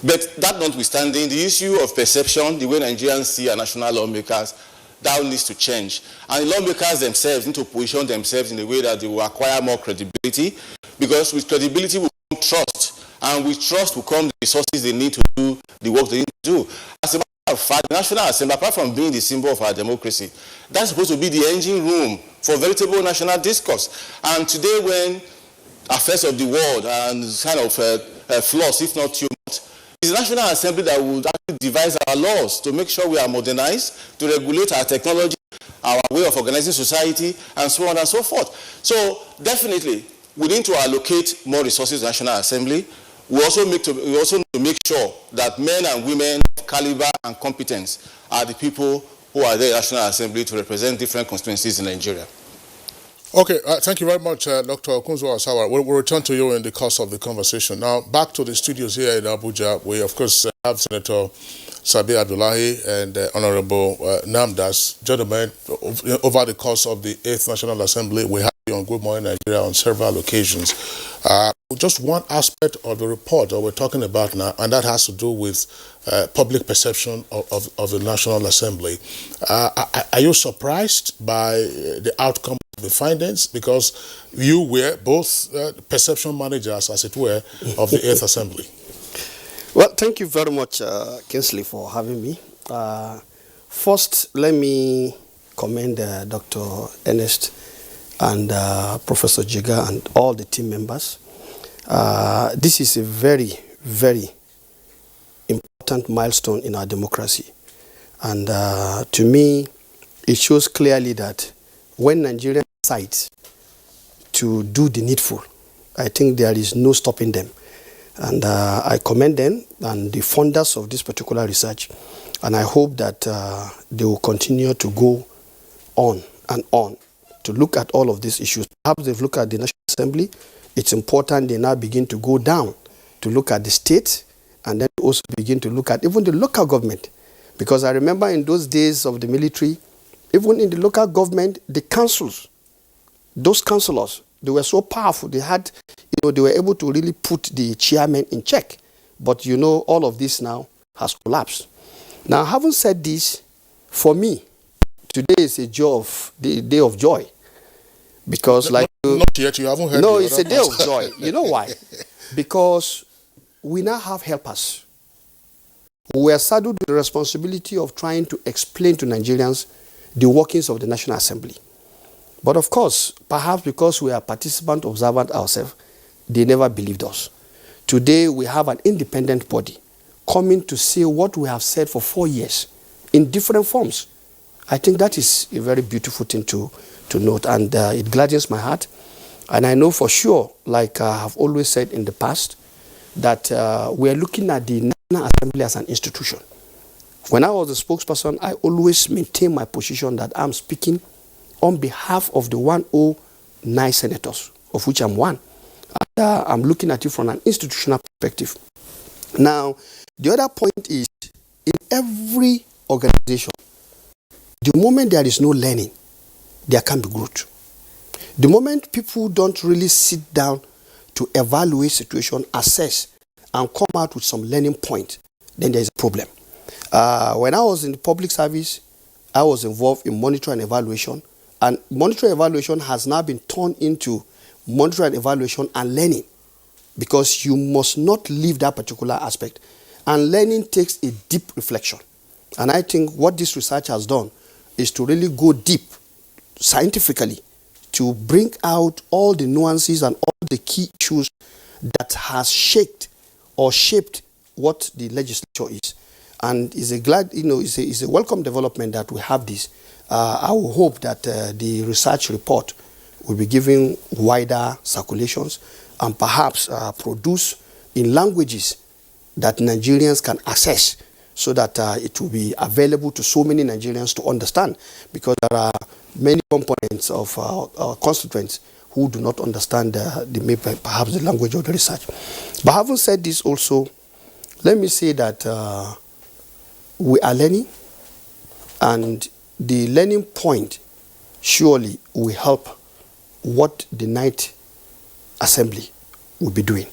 But that notwithstanding, the issue of perception, the way Nigerians see our national lawmakers, that needs to change. And the lawmakers themselves need to position themselves in a way that they will acquire more credibility, because with credibility will come trust. And with trust will come the resources they need to do the work they need to do. As a matter of fact, the National Assembly, apart from being the symbol of our democracy, that's supposed to be the engine room for veritable national discourse. And today, when affairs of the world and kind of flaws, if not too much, it's the National Assembly that will actually devise our laws to make sure we are modernized, to regulate our technology, our way of organizing society, and so on and so forth. So definitely, we need to allocate more resources to the National Assembly. We also need to make sure that men and women of caliber and competence are the people who are there in the National Assembly to represent different constituencies in Nigeria. Okay, thank you very much, Dr. Okunzo Asawa. We'll return to you in the course of the conversation. Now, back to the studios here in Abuja. We, of course, have Senator Sabi Abdullahi and Honorable Namdas. Gentlemen, over the course of the 8th National Assembly, we have you on Good Morning Nigeria on several occasions. Just one aspect of the report that we're talking about now, and that has to do with public perception of the National Assembly. Are you surprised by the outcome of the findings? Because you were both perception managers, as it were, of the 8th Assembly. Well, thank you very much, Kinsley, for having me. First, let me commend Dr. Ernest and Professor Jiga and all the team members. This is a very, very important milestone in our democracy. And to me, it shows clearly that when Nigerians decide to do the needful, I think there is no stopping them. And I commend them and the funders of this particular research. And I hope that they will continue to go on and on to look at all of these issues. Perhaps they've looked at the National Assembly. It's important they now begin to go down to look at the state and then also begin to look at even the local government. Because I remember in those days of the military, even in the local government, the councils, those councillors, they were so powerful. They had, they were able to really put the chairman in check. But all of this now has collapsed. Now, having said this, for me, today is a day of joy. Because not yet, you haven't heard. No, it's a day of joy. You know why? Because we now have helpers. We are saddled with the responsibility of trying to explain to Nigerians the workings of the National Assembly. But of course, perhaps because we are participant observant ourselves, they never believed us. Today, we have an independent body coming to say what we have said for 4 years in different forms. I think that is a very beautiful thing to note, and it gladdens my heart. And I know for sure, like I have always said in the past, that we are looking at the National Assembly as an institution. When I was the spokesperson, I always maintained my position that I'm speaking on behalf of the 109 senators, of which I'm one. And, I'm looking at it from an institutional perspective. Now, the other point is, in every organization, the moment there is no learning, there can be growth. The moment people don't really sit down to evaluate situation, assess, and come out with some learning point, then there is a problem. When I was in the public service, I was involved in monitoring and evaluation. And monitoring and evaluation has now been turned into monitoring and evaluation and learning. Because you must not leave that particular aspect. And learning takes a deep reflection. And I think what this research has done is to really go deep, scientifically, to bring out all the nuances and all the key issues that has shaped what the legislature is. And it's a welcome development that we have this. I will hope that the research report will be given wider circulations and perhaps produce in languages that Nigerians can access, so that it will be available to so many Nigerians to understand, because there are many components of our constituents who do not understand perhaps the language of the research. But having said this also, let me say that we are learning, and the learning point surely will help what the Ninth Assembly will be doing.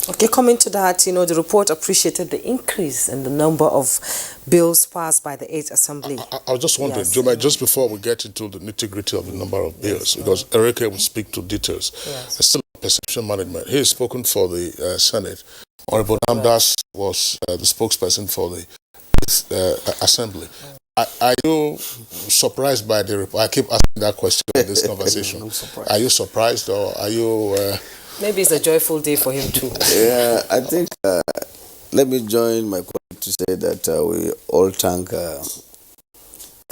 Okay, coming to that, the report appreciated the increase in the number of bills passed by the 8th Assembly. I was just wondering, Joma, just before we get into the nitty-gritty of the number of bills, because Erike will speak to details, there's still perception management. He has spoken for the Senate. Honorable Namdas was the spokesperson for the Assembly. Are you surprised by the report? I keep asking that question in this conversation. I'm surprised. Are you surprised, or are you... Maybe it's a joyful day for him too. Yeah, I think, let me join my colleague to say that we all thank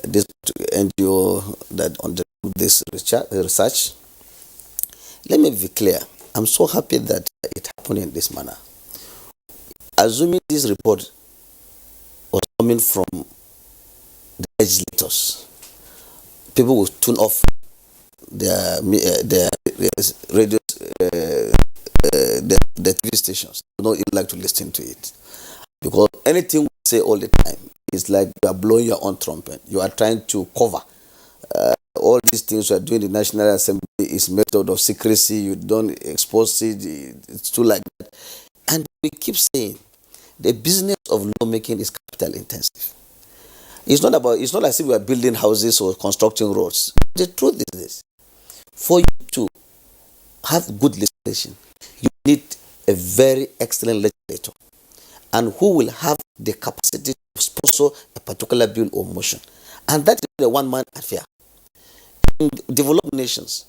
this NGO that undertook this research. Let me be clear. I'm so happy that it happened in this manner. Assuming this report was coming from the legislators, people will tune off their radio, the TV stations. They don't even like to listen to it, because anything we say all the time is like you are blowing your own trumpet. You are trying to cover all these things you are doing in the National Assembly is method of secrecy. You don't expose it. It's too like that. And we keep saying the business of lawmaking is capital intensive. It's not as if we are building houses or constructing roads. The truth is this: for you to have good legislation, you need a very excellent legislator, and who will have the capacity to sponsor a particular bill or motion. And that is a one-man affair. In developed nations,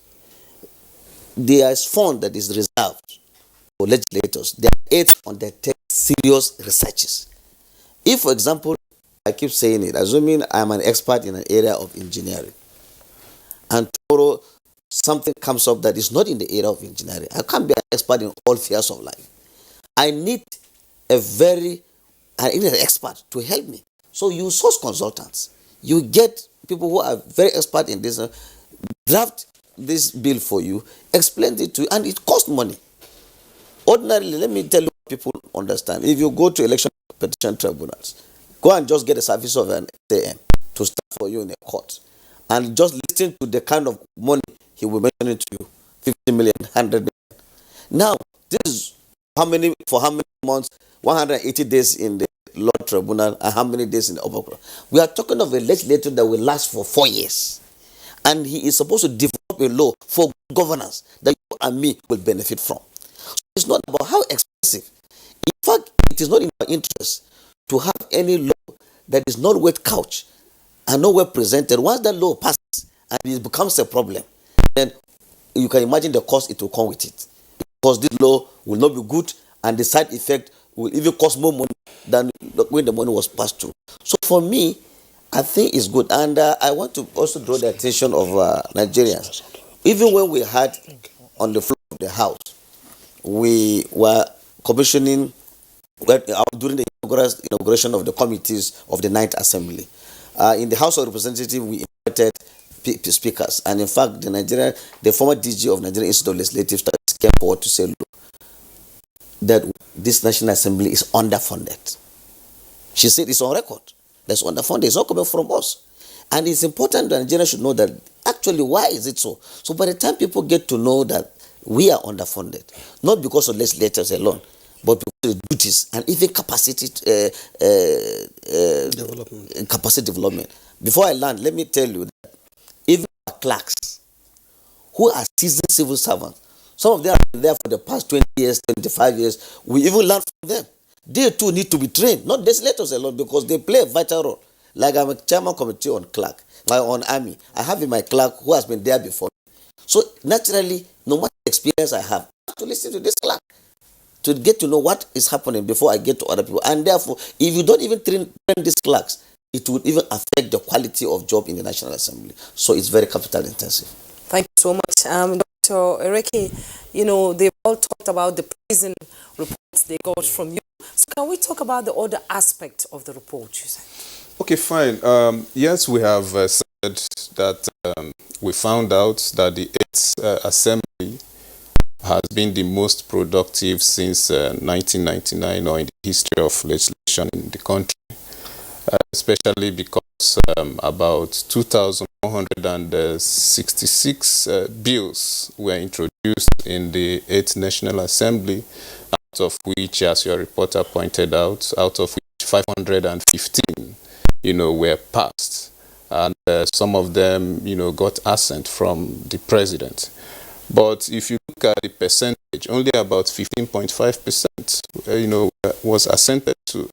there is fund that is reserved for legislators. They are aids on their serious researches. If, for example, I keep saying it, assuming I'm an expert in an area of engineering, and tomorrow something comes up that is not in the area of engineering, I can't be an expert in all spheres of life. I need an expert to help me. So you source consultants. You get people who are very expert in this, draft this bill for you, explain it to you, and it costs money. Ordinarily, let me tell you what people understand. If you go to election petition tribunals, go and just get a service of an SAM to start for you in a court, and just listen to the kind of money he will mention to you, 50 million, 100 million. Now, this is for how many months? 180 days in the law tribunal and how many days in the upper court? We are talking of a legislature that will last for 4 years. And he is supposed to develop a law for governance that you and me will benefit from. So it's not about how expensive. In fact, it is not in our interest to have any law that is not well couched and not well presented. Once that law passes and it becomes a problem, then you can imagine the cost it will come with it. Because this law will not be good, and the side effect will even cost more money than when the money was passed through. So for me, I think it's good. And I want to also draw the attention of Nigerians. Even when we had on the floor of the House, we were commissioning during the inauguration of the committees of the Ninth Assembly. In the House of Representatives, we invited speakers. And in fact, the former DG of Nigerian Institute of Legislative Studies came forward to say, look, that this National Assembly is underfunded. She said it's on record. That's underfunded. It's not coming from us. And it's important that Nigerians should know that actually why is it so? So by the time people get to know that we are underfunded, not because of legislators alone, but because of the duties and even capacity development. Before I land, let me tell you that even our clerks who are seasoned civil servants, some of them have been there for the past 20 years, 25 years, we even learn from them. They too need to be trained, not legislators alone, because they play a vital role. Like I'm a chairman committee on clerk, on army. I have in my clerk who has been there before. So naturally, no matter the experience I have to listen to this clerk to get to know what is happening before I get to other people. And therefore, if you don't even train these clerks, it would even affect the quality of job in the National Assembly. So it's very capital intensive. Thank you so much. Dr. Ereke, they've all talked about the prison reports they got from you. So can we talk about the other aspect of the report you said? Okay, fine. Yes, we have said that we found out that the 8th Assembly has been the most productive since 1999 or in the history of legislation in the country, especially because about 2,166 bills were introduced in the 8th National Assembly, out of which, as your reporter pointed out, out of which 515 were passed, and some of them, got assent from the president. But if you look at the percentage, only about 15.5%, was assented to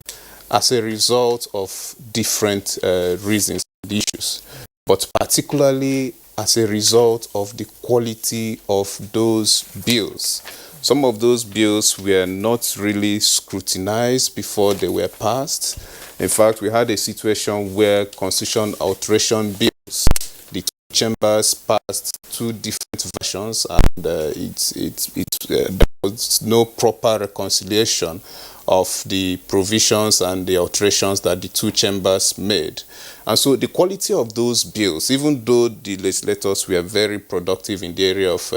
as a result of different reasons and issues, but particularly as a result of the quality of those bills. Some of those bills were not really scrutinized before they were passed. In fact, we had a situation where constitution alteration bills, the two chambers passed two different versions, and there was no proper reconciliation of the provisions and the alterations that the two chambers made. And so the quality of those bills, even though the legislators were very productive in the area of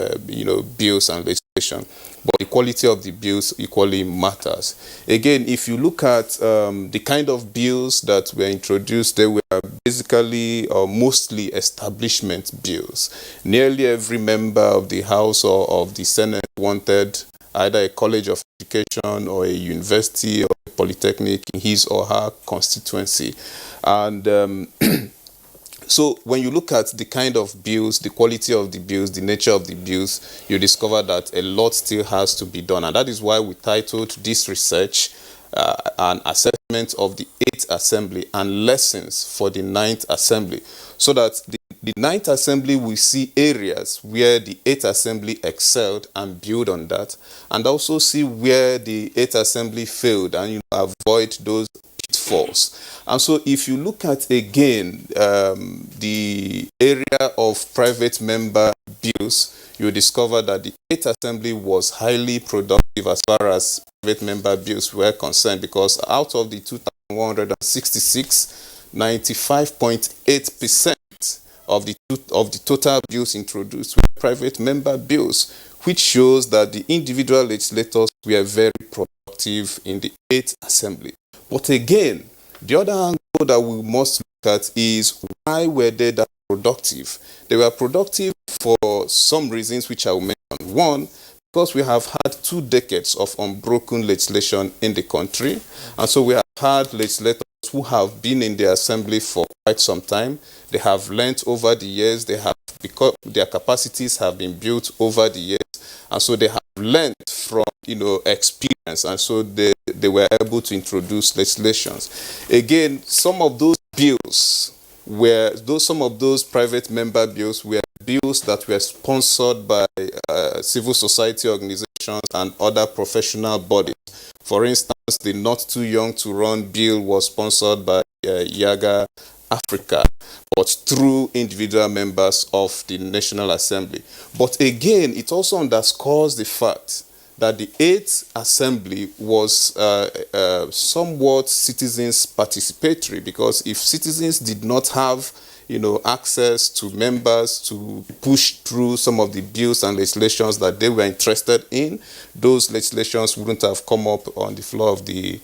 bills and legislation, but the quality of the bills equally matters. Again, if you look at the kind of bills that were introduced, they were basically or mostly establishment bills. Nearly every member of the House or of the Senate wanted either a college of education or a university or a polytechnic in his or her constituency. And so when you look at the kind of bills, the quality of the bills, the nature of the bills, you discover that a lot still has to be done. And that is why we titled this research an assessment of the 8th Assembly and lessons for the 9th Assembly, so that the 9th Assembly will see areas where the 8th Assembly excelled and build on that, and also see where the 8th Assembly failed and avoid those pitfalls. And so if you look at, again, the area of private member bills, you discover that the 8th Assembly was highly productive as far as private member bills were concerned, because out of the 2,166, 95.8% of the total bills introduced were private member bills, which shows that the individual legislators were very productive in the 8th Assembly. But again, the other angle that we must look at is, why were they that productive? They were productive for some reasons which I will mention. One, because we have had 2 decades of unbroken legislation in the country, and so we have had legislators who have been in the assembly for quite some time. They have learnt over the years, because their capacities have been built over the years, and so they have learnt from experience, and so they were able to introduce legislations. Again, some of those bills some of those private member bills were bills that were sponsored by civil society organizations and other professional bodies. For instance, the Not Too Young to Run bill was sponsored by Yaga Africa, but through individual members of the National Assembly. But again, it also underscores the fact that the 8th Assembly was somewhat citizens participatory, because if citizens did not have access to members to push through some of the bills and legislations that they were interested in, those legislations wouldn't have come up on the floor of the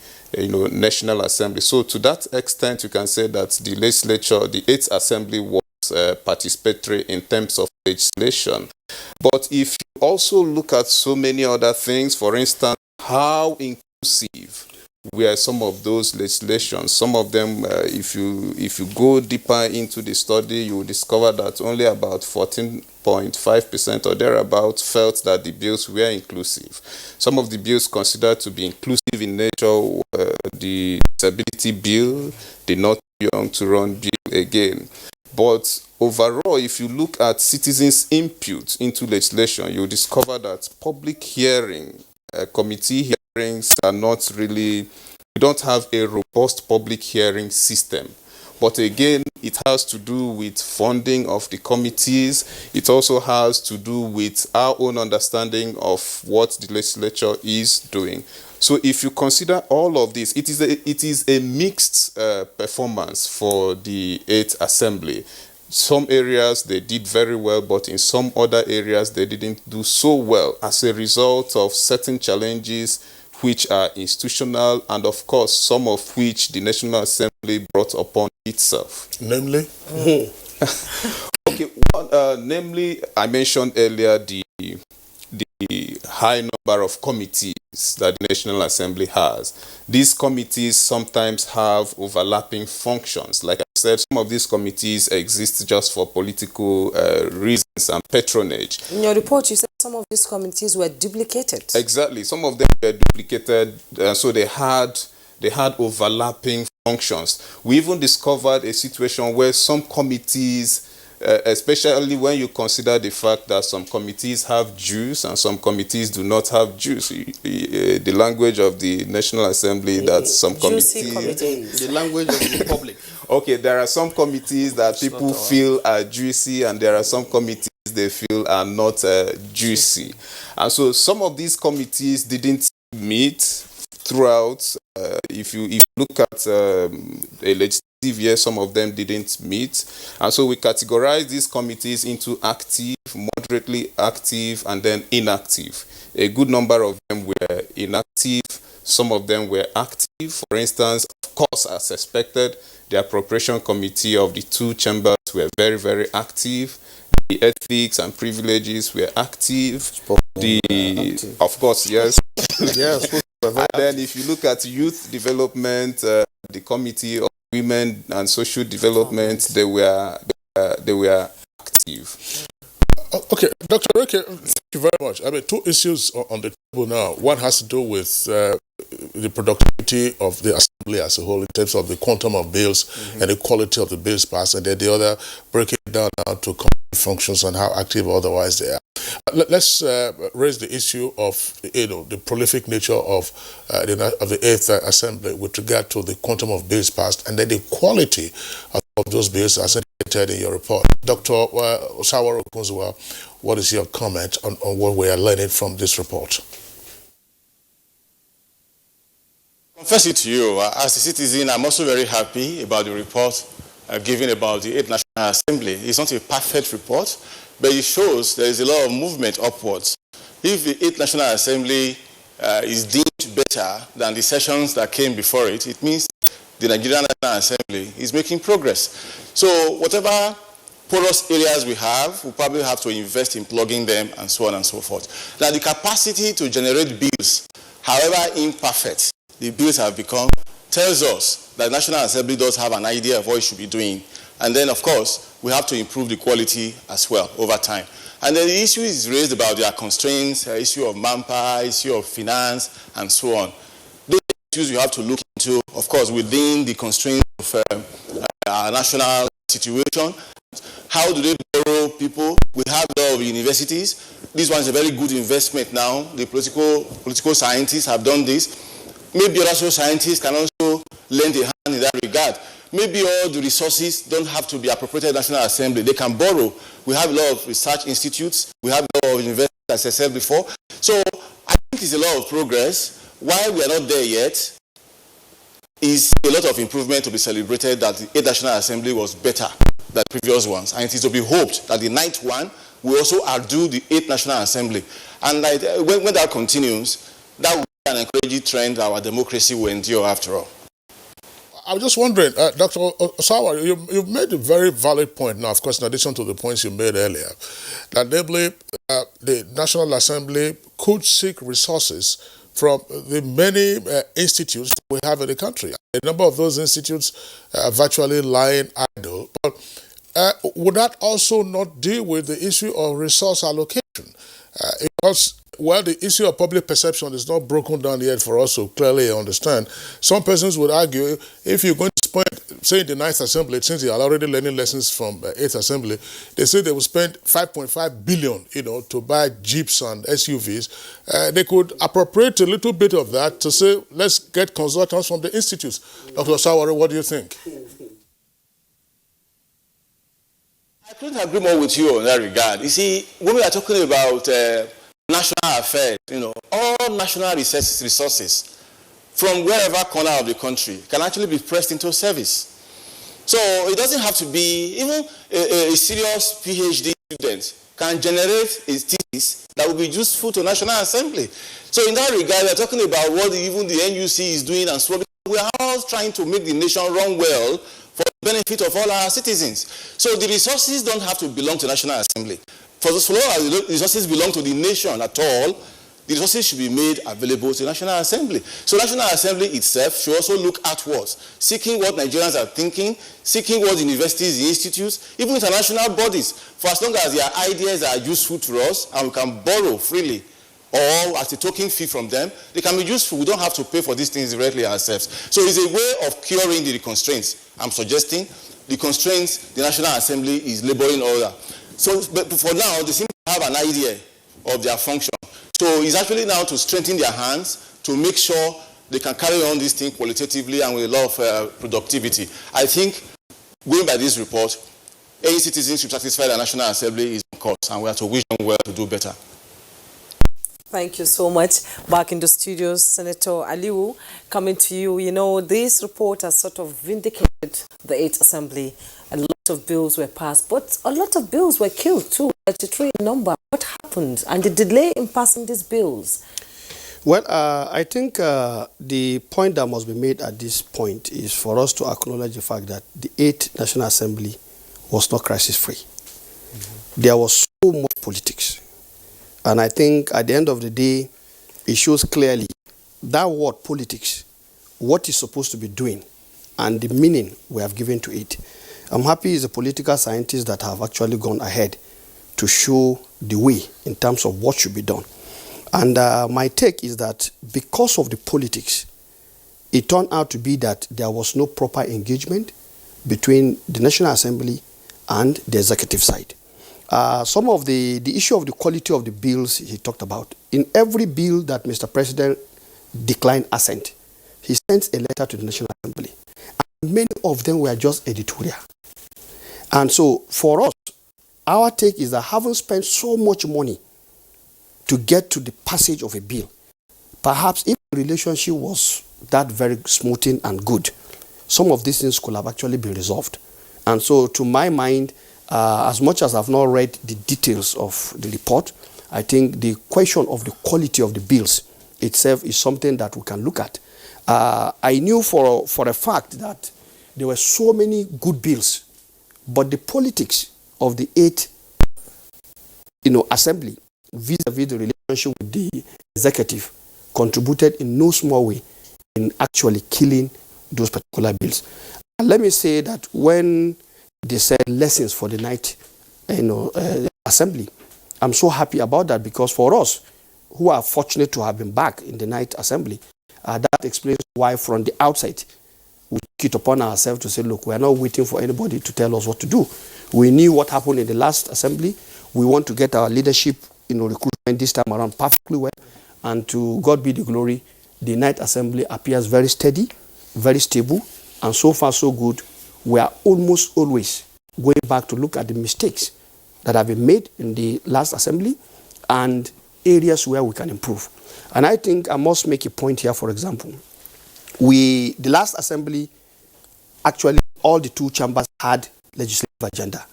National Assembly. So to that extent, you can say that the legislature, the 8th Assembly, was participatory in terms of legislation. But if you also look at so many other things, for instance, how inclusive were some of those legislations. Some of them, if you go deeper into the study, you will discover that only about 14.5% or thereabouts felt that the bills were inclusive. Some of the bills considered to be inclusive in nature, the disability bill, the Not Too Young to Run bill again. But overall, if you look at citizens' input into legislation, you'll discover that public hearing, committee hearings are not really, we don't have a robust public hearing system. but again, it has to do with funding of the committees. It also has to do with our own understanding of what the legislature is doing. So if you consider all of this, it is a mixed performance for the 8th Assembly. Some areas they did very well, but in some other areas they didn't do so well as a result of certain challenges which are institutional, and of course some of which the National Assembly brought upon itself. Namely? Okay, namely, I mentioned earlier the high number of committees that the National Assembly has. These committees sometimes have overlapping functions. Like I said, some of these committees exist just for political reasons and patronage. In your report, you said some of these committees were duplicated. Exactly. Some of them were duplicated, so they had overlapping functions. We even discovered a situation where some committees, especially when you consider the fact that some committees have Jews and some committees do not have Jews. The language of the National Assembly, that some committees... The language of the Republic. Okay, there are some committees that people feel are juicy, and there are some committees they feel are not juicy. And so some of these committees didn't meet throughout. If you look at a legislative year, some of them didn't meet. And so we categorize these committees into active, moderately active, and then inactive. A good number of them were inactive. Some of them were active. For instance, of course, as expected, the appropriation committee of the two chambers were very, very active. The ethics and privileges were active. Of course, yes. Yes. And then if you look at youth development, the committee of women and social development, they were active. Okay, Dr. Reke, thank you very much. I mean, two issues on the table now. One has to do with the productivity of the Assembly as a whole in terms of the quantum of bills and the quality of the bills passed, and then the other breaking it down now to committee functions and how active or otherwise they are. Let's raise the issue of the prolific nature of the 8th Assembly with regard to the quantum of bills passed and then the quality of those bills as indicated in your report. Dr. Osaworo Okunzuwa, what is your comment on what we are learning from this report? Confess it to you, as a citizen, I'm also very happy about the report given about the 8th National Assembly. It's not a perfect report, but it shows there is a lot of movement upwards. If the 8th National Assembly is deemed better than the sessions that came before it, it means the Nigerian National Assembly is making progress. So whatever porous areas we have, we'll probably have to invest in plugging them and so on and so forth. Now the capacity to generate bills, however imperfect the bills have become, tells us that the National Assembly does have an idea of what it should be doing. And then, of course, we have to improve the quality as well over time. And then the issue is raised about their constraints, issue of manpower, issue of finance, and so on. Those issues you have to look into, of course, within the constraints of our national situation. How do they borrow people? We have a lot of universities. This one is a very good investment now. The political scientists have done this. Maybe other social scientists can also lend a hand in that regard. Maybe all the resources don't have to be appropriated in the National Assembly. They can borrow. We have a lot of research institutes. We have a lot of universities, as I said before. So I think it's a lot of progress. Why we are not there yet is a lot of improvement to be celebrated that the 8th National Assembly was better than previous ones. And it is to be hoped that the 9th one will also outdo the 8th National Assembly. And when that continues, that will be an encouraging trend our democracy will endure after all. I was just wondering, Dr. Osawa, you've made a very valid point now, of course, in addition to the points you made earlier, that namely the National Assembly could seek resources from the many institutes that we have in the country. A number of those institutes are virtually lying idle. But would that also not deal with the issue of resource allocation? Because, well, the issue of public perception is not broken down yet for us to clearly understand. Some persons would argue if you're going to spend, say in the 9th Assembly, since they are already learning lessons from 8th Assembly, they say they will spend 5.5 billion, to buy Jeeps and SUVs. They could appropriate a little bit of that to say, let's get consultants from the institutes. Dr. Sawari, what do you think? I couldn't agree more with you on that regard. You see, when we are talking about national affairs, all national resources from wherever corner of the country can actually be pressed into service. So it doesn't have to be, even a serious PhD student can generate a thesis that will be useful to National Assembly. So in that regard, we are talking about what even the NUC is doing and so on. We are all trying to make the nation run well for the benefit of all our citizens. So the resources don't have to belong to National Assembly. For as long as the resources belong to the nation at all, the resources should be made available to the National Assembly. So National Assembly itself should also look outwards, seeking what Nigerians are thinking, seeking what universities, the institutes, even international bodies, for as long as their ideas are useful to us and we can borrow freely or as a token fee from them, they can be useful. We don't have to pay for these things directly ourselves. So it's a way of curing the constraints. I'm suggesting the constraints the National Assembly is laboring under. So, but for now, they seem to have an idea of their function. So it's actually now to strengthen their hands to make sure they can carry on this thing qualitatively and with a lot of productivity. I think, going by this report, any citizen should satisfy the National Assembly is on course, and we have to wish them well to do better. Thank you so much. Back in the studios, Senator Aliu, coming to you. You know, this report has sort of vindicated the 8th Assembly. A lot of bills were passed, but a lot of bills were killed too, 33 in number. What happened and the delay in passing these bills? Well, I think the point that must be made at this point is for us to acknowledge the fact that the 8th National Assembly was not crisis-free. There was so much politics. And I think at the end of the day, it shows clearly that word politics, what it's supposed to be doing, and the meaning we have given to it. I'm happy as a political scientist that have actually gone ahead to show the way in terms of what should be done. And my take is that because of the politics, it turned out to be that there was no proper engagement between the National Assembly and the executive side. Some of the issue of the quality of the bills he talked about. In every bill that Mr. President declined assent, he sent a letter to the National Assembly. And many of them were just editorial. And so for us, our take is that having spent so much money to get to the passage of a bill, perhaps if the relationship was that very smoothing and good, some of these things could have actually been resolved. And so to my mind, as much as I've not read the details of the report, I think the question of the quality of the bills itself is something that we can look at. I knew for a fact that there were so many good bills, but the politics of the 8th Assembly vis-a-vis the relationship with the executive contributed in no small way in actually killing those particular bills. And let me say that when they said lessons for the night assembly, I'm so happy about that, because for us who are fortunate to have been back in the night assembly, that explains why from the outside we took it upon ourselves to say, look, we are not waiting for anybody to tell us what to do. We knew what happened in the last assembly. We want to get our leadership recruitment this time around perfectly well, and to God be the glory, the night assembly appears very steady, very stable, and so far so good. We are almost always going back to look at the mistakes that have been made in the last assembly and areas where we can improve. And I think I must make a point here. For example, the last assembly, actually all the two chambers had legislative agenda,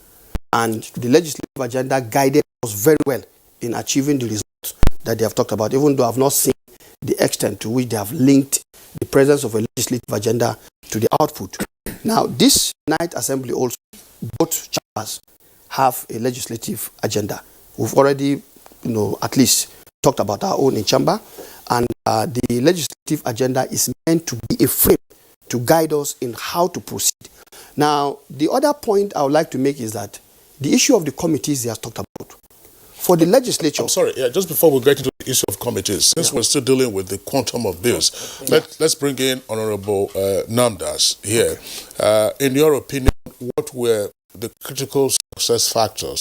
and the legislative agenda guided us very well in achieving the results that they have talked about, even though I've not seen the extent to which they have linked the presence of a legislative agenda to the output. Now, this night assembly also, both chambers have a legislative agenda. We've already, at least talked about our own in chamber, and the legislative agenda is meant to be a frame to guide us in how to proceed. Now, the other point I would like to make is that the issue of the committees they have talked about. For the legislature... I'm sorry, just before we get into the issue of committees, since we're still dealing with the quantum of bills, let's bring in Honorable Namdas here. In your opinion, what were the critical success factors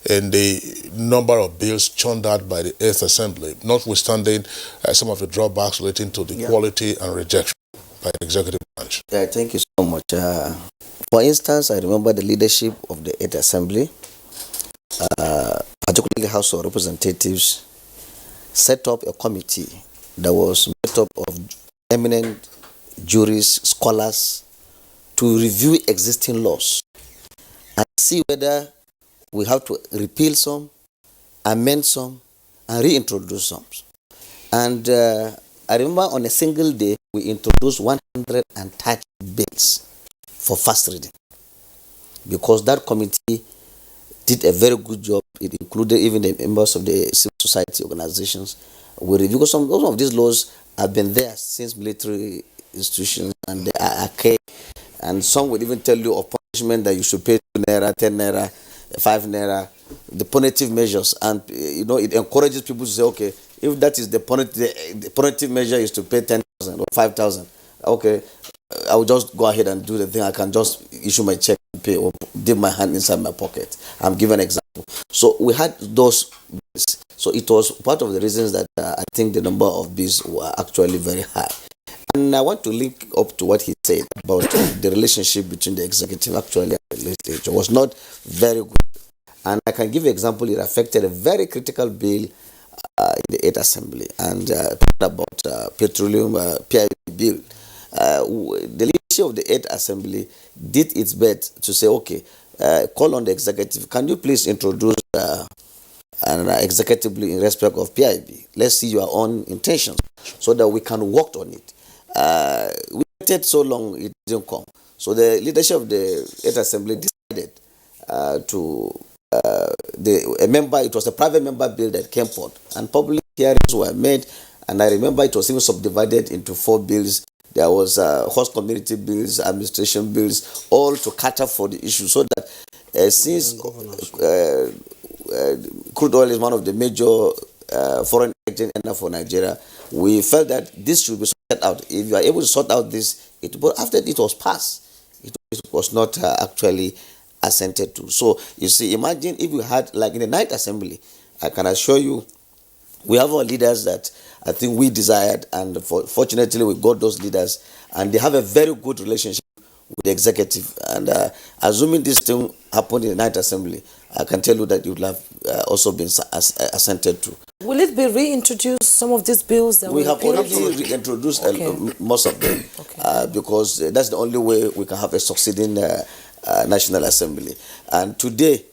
in the number of bills churned out by the 8th Assembly, notwithstanding some of the drawbacks relating to the quality and rejection? by the executive branch? Yeah, thank you so much. For instance, I remember the leadership of the 8th Assembly, particularly House of Representatives, set up a committee that was made up of eminent jurists, scholars, to review existing laws and see whether we have to repeal some, amend some, and reintroduce some. And I remember on a single day, we introduced 130 bills for first reading, because that committee did a very good job. It included even the members of the civil society organizations. We reviewed, because some of these laws have been there since military institutions, and they are archaic. And some would even tell you of punishment that you should pay 2 naira, 10 naira, 5 naira, the punitive measures. And it encourages people to say, okay, if that is the punitive measure is to pay 10,000 or 5,000, okay, I will just go ahead and do the thing. I can just issue my check and pay, or dip my hand inside my pocket. I'm giving an example. So we had those bills. So it was part of the reasons that I think the number of bills were actually very high. And I want to link up to what he said about the relationship between the executive actually and the legislature was not very good. And I can give you an example. It affected a very critical bill in the 8th Assembly, and about petroleum PIB bill. The leadership of the 8th Assembly did its best to say, okay, call on the executive, can you please introduce an executively in respect of PIB? Let's see your own intentions so that we can work on it. We waited so long, it didn't come. So the leadership of the 8th Assembly decided it was a private member bill that came forth, and public hearings were made, and I remember it was even subdivided into 4 bills. There was host community bills, administration bills, all to cater for the issue, so that since crude oil is one of the major foreign exchange earner for Nigeria, we felt that this should be sorted out. If you are able to sort out this, but after it was passed, it was not actually assented to. So you see, imagine if we had, like in the 9th Assembly, I can assure you, we have our leaders that I think we desired, and fortunately we got those leaders, and they have a very good relationship with the executive. And assuming this thing happened in the 9th Assembly, I can tell you that it would have also been assented to. Will it be reintroduced, some of these bills that we have already reintroduced most of them, because that's the only way we can have a succeeding National Assembly. And today,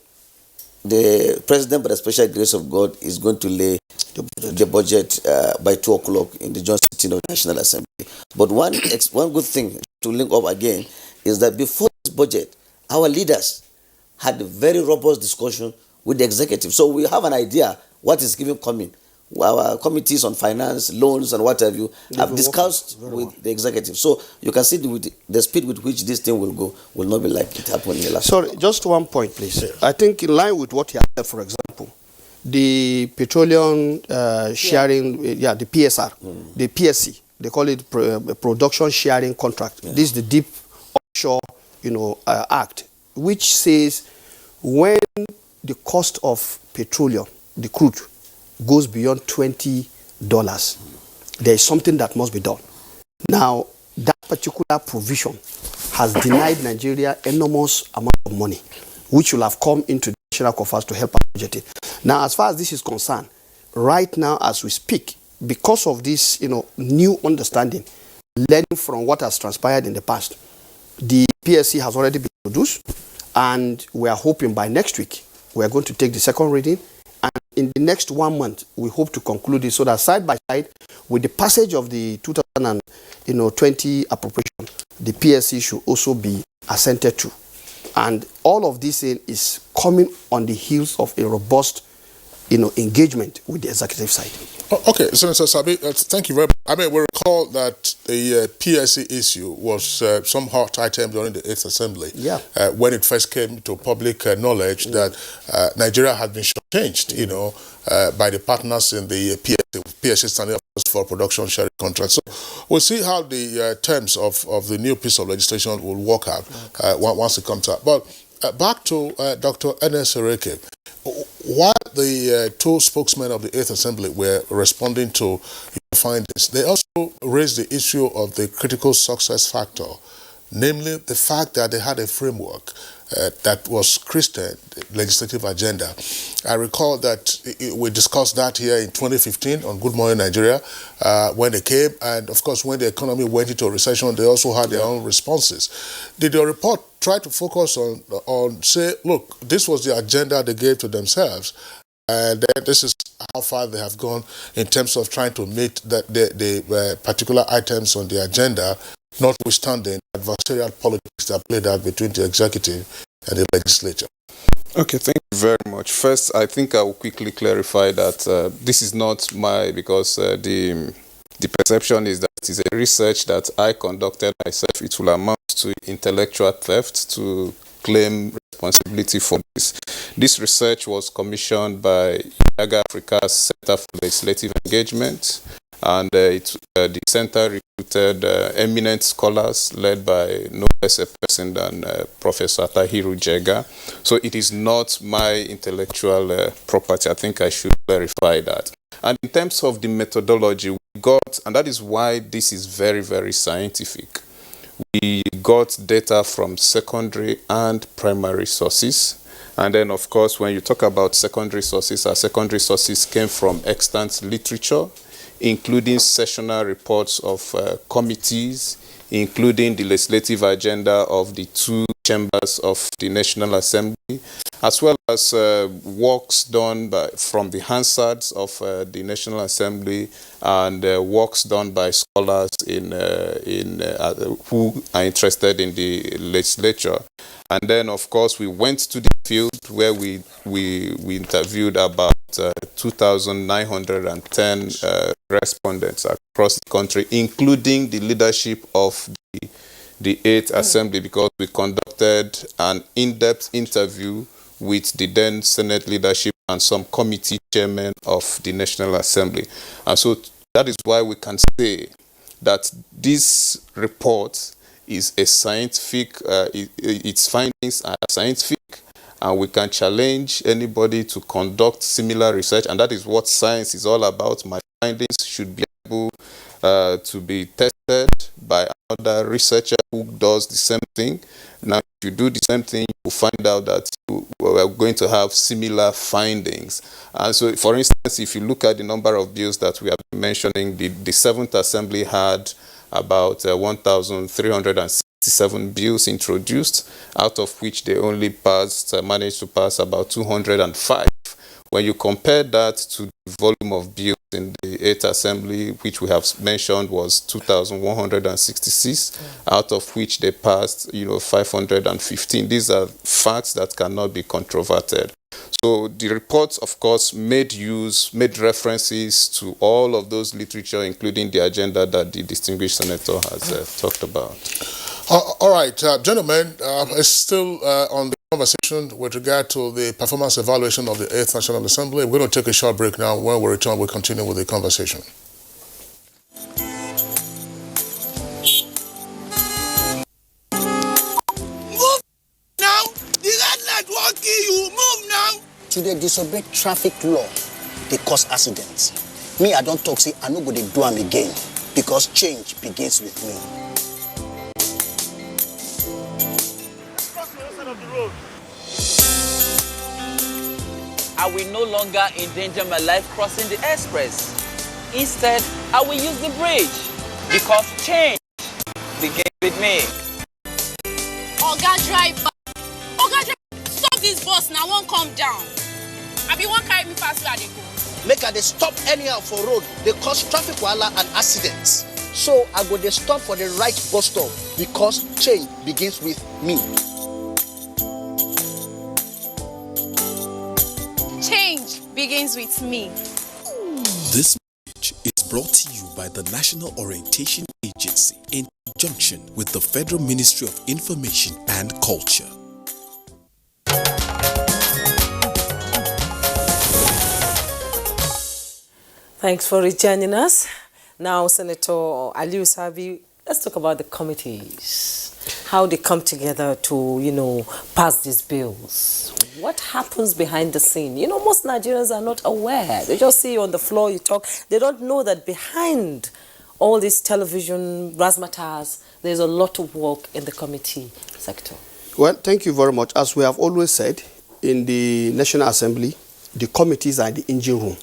the President, by the special grace of God, is going to lay the budget by 2 o'clock in the joint sitting of the National Assembly. But one good thing to link up again is that before this budget, our leaders had a very robust discussion with the executive. So we have an idea what is even coming. Our committees on finance, loans, and what have you have discussed with the executive. So you can see the speed with which this thing will go will not be like it happened in the last. Sorry, just one point, please. Yes. I think in line with what you said, for example, the petroleum sharing, the PSR, the PSC, they call it production sharing contract. Yeah. This is the Deep Offshore, Act, which says when the cost of petroleum, the crude, goes beyond $20, there is something that must be done. Now, that particular provision has denied Nigeria enormous amount of money, which will have come into the national coffers to help us budget it. Now, as far as this is concerned, right now as we speak, because of this, new understanding, learning from what has transpired in the past, the PSC has already been produced, and we are hoping by next week we are going to take the second reading. And in the next 1 month, we hope to conclude it so that side by side with the passage of the 2020 appropriation, the PSC should also be assented to. And all of this is coming on the heels of a robust engagement with the executive side. Okay, Senator Sabi, thank you very much. I mean, we recall that the PSC issue was some hot item during the 8th Assembly. Yeah. When it first came to public knowledge that Nigeria had been shortchanged, by the partners in the PSC standing for production sharing contract. So we'll see how the terms of the new piece of legislation will work out once it comes out. But back to Dr. Enes Oreke. While the two spokesmen of the 8th Assembly were responding to your findings, they also raised the issue of the critical success factor, namely the fact that they had a framework that was Christian legislative agenda. I recall that we discussed that here in 2015 on Good Morning Nigeria when they came, and of course when the economy went into a recession, they also had their own responses. Did your report try to focus on say, look, this was the agenda they gave to themselves, and then this is how far they have gone in terms of trying to meet the particular items on the agenda, notwithstanding adversarial politics that played out between the executive and the legislature? Okay, thank you very much. First, I think I will quickly clarify that this is not because the perception is that it is a research that I conducted myself. It will amount to intellectual theft to claim responsibility for this. This research was commissioned by Yaga Africa's Center for Legislative Engagement, and the center recruited eminent scholars led by no less a person than Professor Tahiru Jega. So it is not my intellectual property. I think I should clarify that. And in terms of the methodology, we got, and that is why this is very, very scientific, we got data from secondary and primary sources. And then, of course, when you talk about secondary sources, our secondary sources came from extant literature, including sessional reports of committees, including the legislative agenda of the two chambers of the National Assembly, as well as works done from the Hansards of the National Assembly and works done by scholars who are interested in the legislature. And then, of course, we went to the field where we interviewed about 2,910 respondents across the country, including the leadership of the 8th Assembly, because we conducted an in-depth interview with the then Senate leadership and some committee chairmen of the National Assembly. And so that is why we can say that this report is a scientific, its findings are scientific, and we can challenge anybody to conduct similar research, and that is what science is all about. My findings should be able to be tested by another researcher who does the same thing. Now, if you do the same thing, you will find out that you are going to have similar findings. And so, for instance, if you look at the number of bills that we have been mentioning, the 7th Assembly had about 1,367 bills introduced, out of which they only managed to pass about 205. When you compare that to the volume of bills in the 8th Assembly, which we have mentioned was 2,166, out of which they passed, 515. These are facts that cannot be controverted. So the reports, of course, made references to all of those literature, including the agenda that the distinguished senator has talked about. All right, gentlemen, it's still on the conversation with regard to the performance evaluation of the 8th National Assembly. We're going to take a short break now. When we return, we'll continue with the conversation. Move now! The red light won't kill you. Move now! To the disobey traffic law, they cause accidents. Me, I don't talk, say, I no go dey do am again, because change begins with me. I will no longer endanger my life crossing the express. Instead, I will use the bridge, because change begins with me. Oga driver, stop this bus now, won't come down. I be one carry me fast where they go. Make her they stop anyhow for road, they cause traffic wahala and accidents. So I go they stop for the right bus stop, because change begins with me. Change begins with me. This message is brought to you by the National Orientation Agency in conjunction with the Federal Ministry of Information and Culture. Thanks for rejoining us. Now, Senator Aliu Savi let's talk about the committees. How they come together to, pass these bills. What happens behind the scene? Most Nigerians are not aware. They just see you on the floor, you talk. They don't know that behind all this television razzmatazz, there's a lot of work in the committee sector. Well, thank you very much. As we have always said, in the National Assembly, the committees are the engine room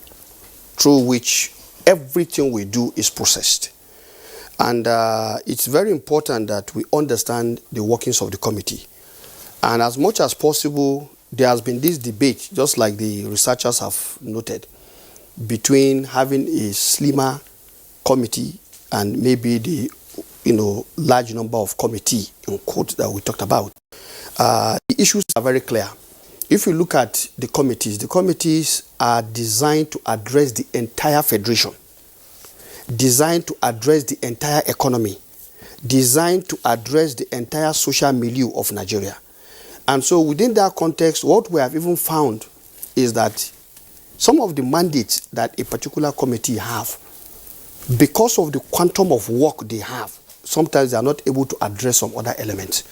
through which everything we do is processed. And it's very important that we understand the workings of the committee. And as much as possible, there has been this debate, just like the researchers have noted, between having a slimmer committee and maybe the large number of committee in quotes that we talked about. The issues are very clear. If you look at the committees are designed to address the entire federation, designed to address the entire economy, designed to address the entire social milieu of Nigeria. And so within that context, what we have even found is that some of the mandates that a particular committee have, because of the quantum of work they have, sometimes they are not able to address some other elements.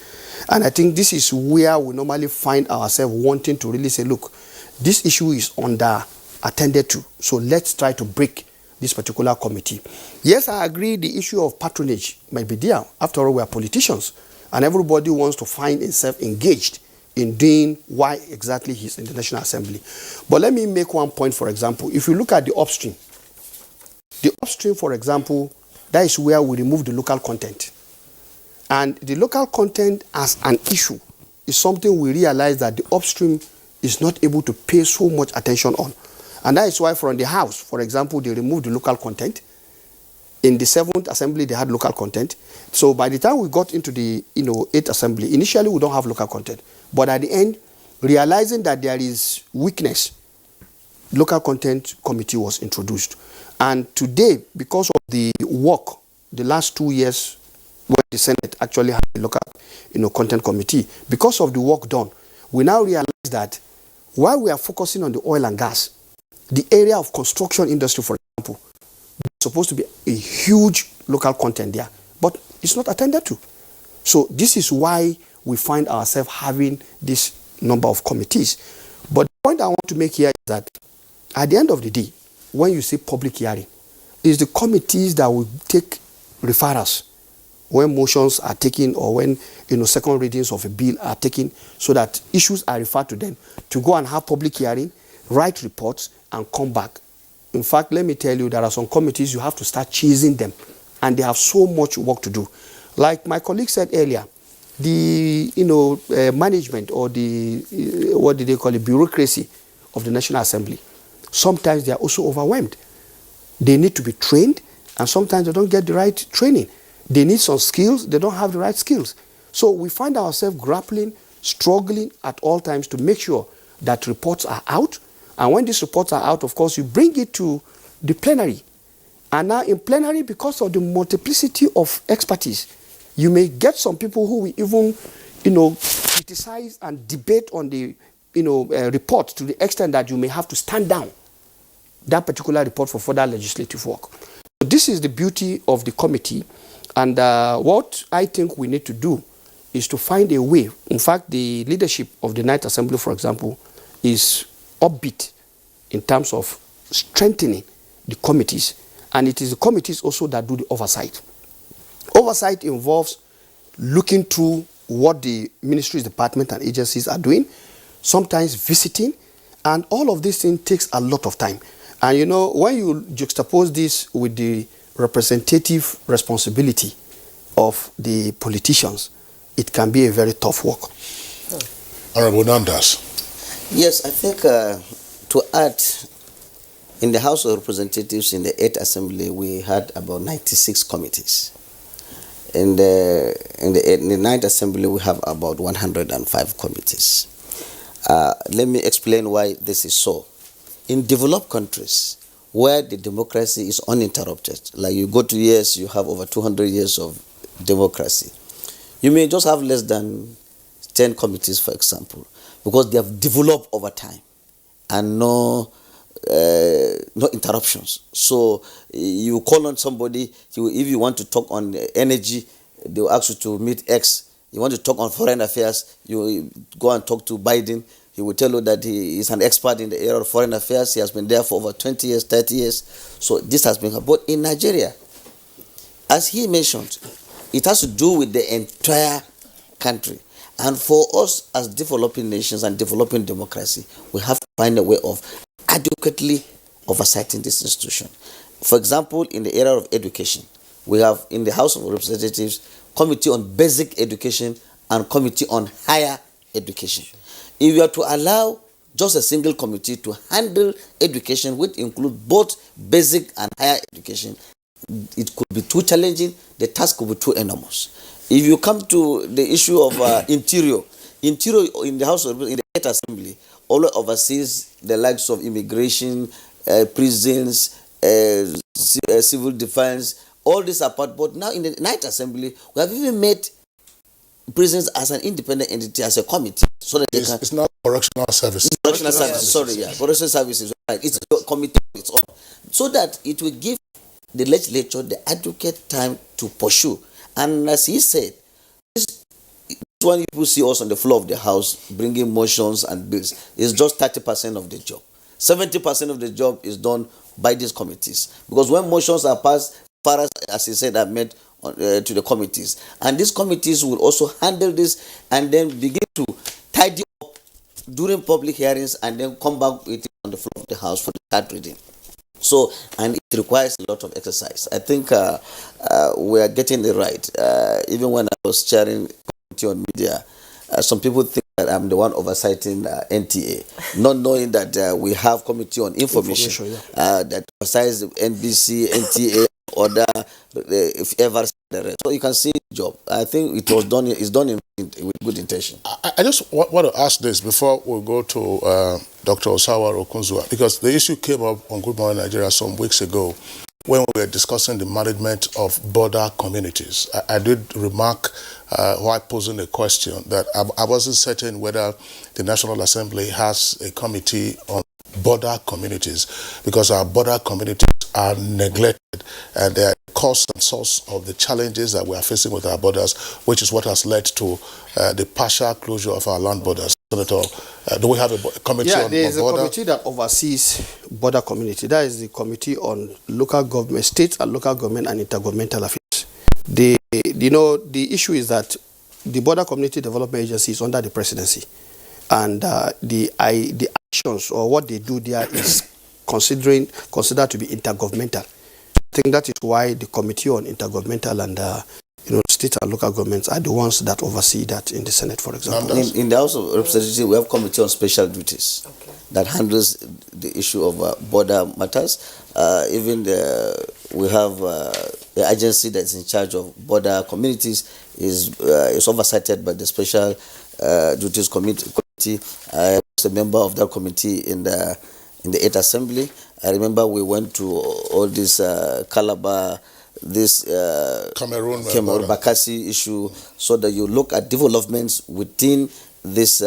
And I think this is where we normally find ourselves wanting to really say, look, this issue is under attended to, so let's try to break this particular committee. Yes, I agree the issue of patronage might be there. After all, we are politicians, and everybody wants to find himself engaged in doing why exactly he's in the National Assembly. But let me make one point, for example. If you look at the upstream, for example, that is where we remove the local content. And the local content as an issue is something we realize that the upstream is not able to pay so much attention on. And that is why from the House, for example, they removed the local content. In the 7th Assembly, they had local content. So by the time we got into the 8th Assembly, initially we don't have local content. But at the end, realizing that there is weakness, local content committee was introduced. And today, because of the work, the last 2 years, when the Senate actually had a local content committee, because of the work done, we now realize that while we are focusing on the oil and gas, the area of construction industry, for example, is supposed to be a huge local content there, but it's not attended to. So this is why we find ourselves having this number of committees. But the point I want to make here is that at the end of the day, when you say public hearing, it's the committees that will take referrals when motions are taken or when second readings of a bill are taken, so that issues are referred to them to go and have public hearing, write reports, and come back. In fact, let me tell you, there are some committees you have to start chasing them, and they have so much work to do. Like my colleague said earlier, the management or the what did they call it, bureaucracy of the National Assembly, sometimes they are also overwhelmed. They need to be trained, and sometimes they don't get the right training. They need some skills, they don't have the right skills. So we find ourselves grappling, struggling at all times to make sure that reports are out. And when these reports are out, of course, you bring it to the plenary. And now in plenary, because of the multiplicity of expertise, you may get some people who will even, criticize and debate on the, report to the extent that you may have to stand down that particular report for further legislative work. So this is the beauty of the committee. And what I think we need to do is to find a way. In fact, the leadership of the 9th Assembly, for example, is upbeat in terms of strengthening the committees. And it is the committees also that do the oversight. Oversight involves looking through what the ministries, departments, and agencies are doing, sometimes visiting, and all of these things takes a lot of time. And when you juxtapose this with the representative responsibility of the politicians, it can be a very tough work. Honorable Nandas. Yes, I think to add, in the House of Representatives in the 8th Assembly, we had about 96 committees. In the 9th Assembly, we have about 105 committees. Let me explain why this is so. In developed countries, where the democracy is uninterrupted, like you go to years, you have over 200 years of democracy, you may just have less than 10 committees, for example, because they have developed over time and no no interruptions. So you call on somebody, if you want to talk on energy, they will ask you to meet X. You want to talk on foreign affairs, you go and talk to Biden. He will tell you that he is an expert in the area of foreign affairs. He has been there for over 20 years, 30 years. So this has been, but in Nigeria, as he mentioned, it has to do with the entire country. And for us as developing nations and developing democracy, we have to find a way of adequately oversighting this institution. For example, in the area of education, we have in the House of Representatives, Committee on Basic Education and Committee on Higher Education. If you are to allow just a single committee to handle education, which include both basic and higher education, it could be too challenging, the task could be too enormous. If you come to the issue of interior in the House of in the State Assembly, all oversees the likes of immigration, prisons, civil defense, all this apart. But now in the Night Assembly, we have even made prisons as an independent entity, as a committee, so that it's not correctional services. Correctional services, correctional services. Right, it's a committee of its own, so that it will give the legislature the adequate time to pursue. And as he said, this one people see us on the floor of the House bringing motions and bills is just 30% of the job. 70% of the job is done by these committees, because when motions are passed, far as he said, are made to the committees, and these committees will also handle this and then begin to tidy up during public hearings and then come back with it on the floor of the House for the third reading. So, and it requires a lot of exercise. I think we are getting it right. Even when I was chairing committee on media, some people think that I'm the one oversighting NTA, not knowing that we have committee on information, that oversights NBC, NTA, order, if ever the rest. So you can see the job. I think it was done. It's done with good intention. I just want to ask this before we go to Dr. Osawaru Okunzua, because the issue came up on Good Morning Nigeria some weeks ago when we were discussing the management of border communities. I did remark while posing a question that I wasn't certain whether the National Assembly has a committee on border communities, because our border communities are neglected and they are the cause and source of the challenges that we are facing with our borders, which is what has led to the partial closure of our land borders. Senator, do we have a committee on border? Yeah, there is a committee that oversees border community. That is the Committee on Local Government, State and Local Government and Intergovernmental Affairs. The issue is that the Border Community Development Agency is under the presidency, and the actions or what they do there is considered to be intergovernmental. I think that is why the Committee on Intergovernmental and state and local governments are the ones that oversee that in the Senate, for example. In the House of Representatives, we have Committee on Special Duties that handles the issue of border matters. We have the agency that is in charge of border communities is oversighted by the Special Duties Committee. I was a member of that committee in the 8th Assembly. I remember we went to all this Calabar, this Cameroon Bakassi issue, so that you look at developments within these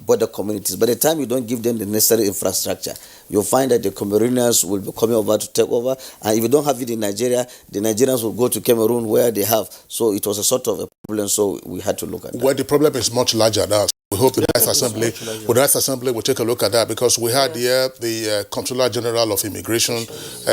border communities. By the time you don't give them the necessary infrastructure, you'll find that the Cameroonians will be coming over to take over. And if you don't have it in Nigeria, the Nigerians will go to Cameroon where they have. So it was a sort of a problem, so we had to look at that. Well, the problem is much larger now. We hope the Ninth Assembly will take a look at that, because we had here the Comptroller General of Immigration,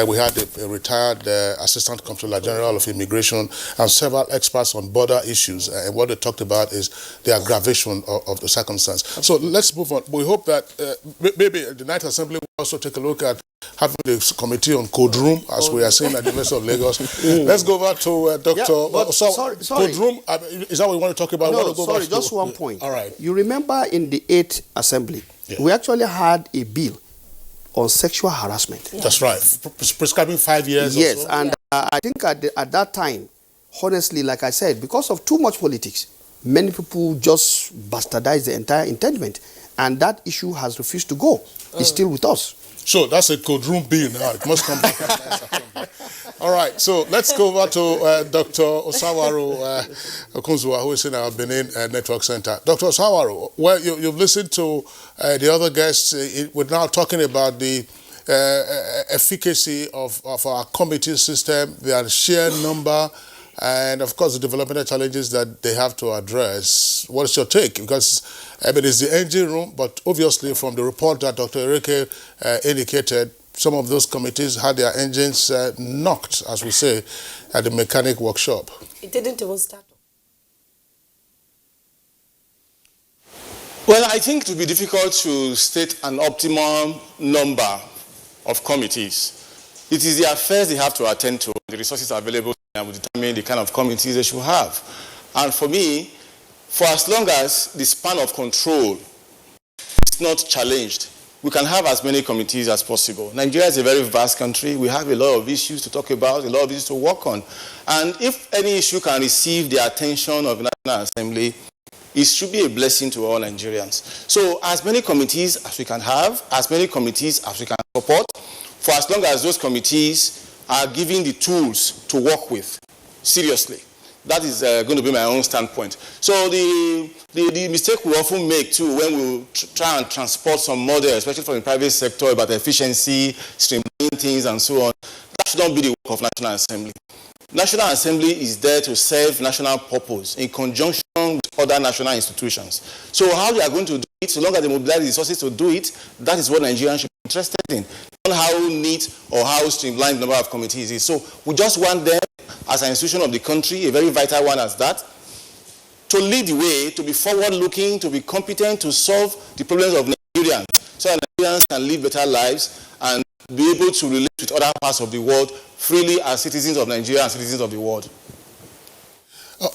we had the retired Assistant Comptroller General of Immigration, and several experts on border issues. And what they talked about is the aggravation of the circumstance. So let's move on. We hope that maybe the Ninth Assembly will also take a look at having the committee on code room, as we are seeing at the University of Lagos. Let's go back to Dr. Sorry. Code room, is that what we want to talk about? No, sorry, just one point. All right. You remember in the 8th Assembly, we actually had a bill on sexual harassment. That's right. Prescribing 5 years Yes, or so. and I think at that time, honestly, like I said, because of too much politics, many people just bastardized the entire intendment, and that issue has refused to go. It's still with us. So that's a code room bill now. It must come back. All right, so let's go over to Dr. Osawaru Okunzua, who is in our Benin Network Center. Dr. Osawaru, well, you've listened to the other guests. We're now talking about the efficacy of our committee system, their sheer number, and of course the developmental challenges that they have to address. What's your take? Because I mean, it's the engine room, but obviously from the report that Dr. Erike indicated, some of those committees had their engines knocked, as we say, at the mechanic workshop. It didn't even start. Well, I think it would be difficult to state an optimum number of committees. It is the affairs they have to attend to, the resources available, and will determine the kind of committees they should have. And for me, for as long as the span of control is not challenged, we can have as many committees as possible. Nigeria is a very vast country. We have a lot of issues to talk about, a lot of issues to work on. And if any issue can receive the attention of the National Assembly, it should be a blessing to all Nigerians. So as many committees as we can have, as many committees as we can support, for as long as those committees are given the tools to work with, seriously. That is going to be my own standpoint. So the mistake we often make too when we try and transport some model, especially from the private sector, about efficiency, streamlining things and so on, that should not be the work of National Assembly. National Assembly is there to serve national purpose in conjunction with other national institutions. So how they are going to do it, so long as they mobilize the resources to do it, that is what Nigerians should be interested in. Not how neat or how streamlined the number of committees is. So we just want them, as an institution of the country, a very vital one as that, to lead the way, to be forward-looking, to be competent to solve the problems of Nigerians, so that Nigerians can live better lives and be able to relate with other parts of the world freely as citizens of Nigeria and citizens of the world.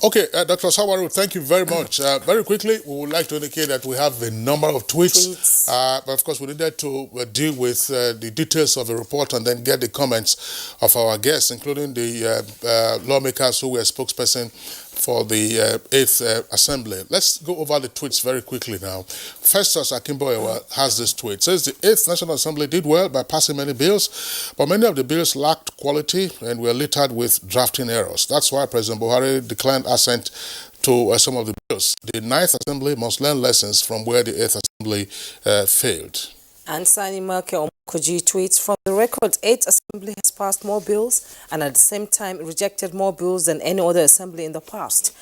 Okay, Dr. Sawaru, thank you very much. Very quickly, we would like to indicate that we have a number of tweets. But of course, we needed to deal with the details of the report and then get the comments of our guests, including the lawmakers who were spokesperson for the 8th Assembly. Let's go over the tweets very quickly now. Festus Akimboyewa has this tweet. It says the 8th National Assembly did well by passing many bills, but many of the bills lacked quality and were littered with drafting errors. That's why President Buhari declined assent to some of the bills. The 9th Assembly must learn lessons from where the 8th Assembly failed. And Sani Make Omokoji tweets, from the record, 8th Assembly has passed more bills and at the same time rejected more bills than any other assembly in the past.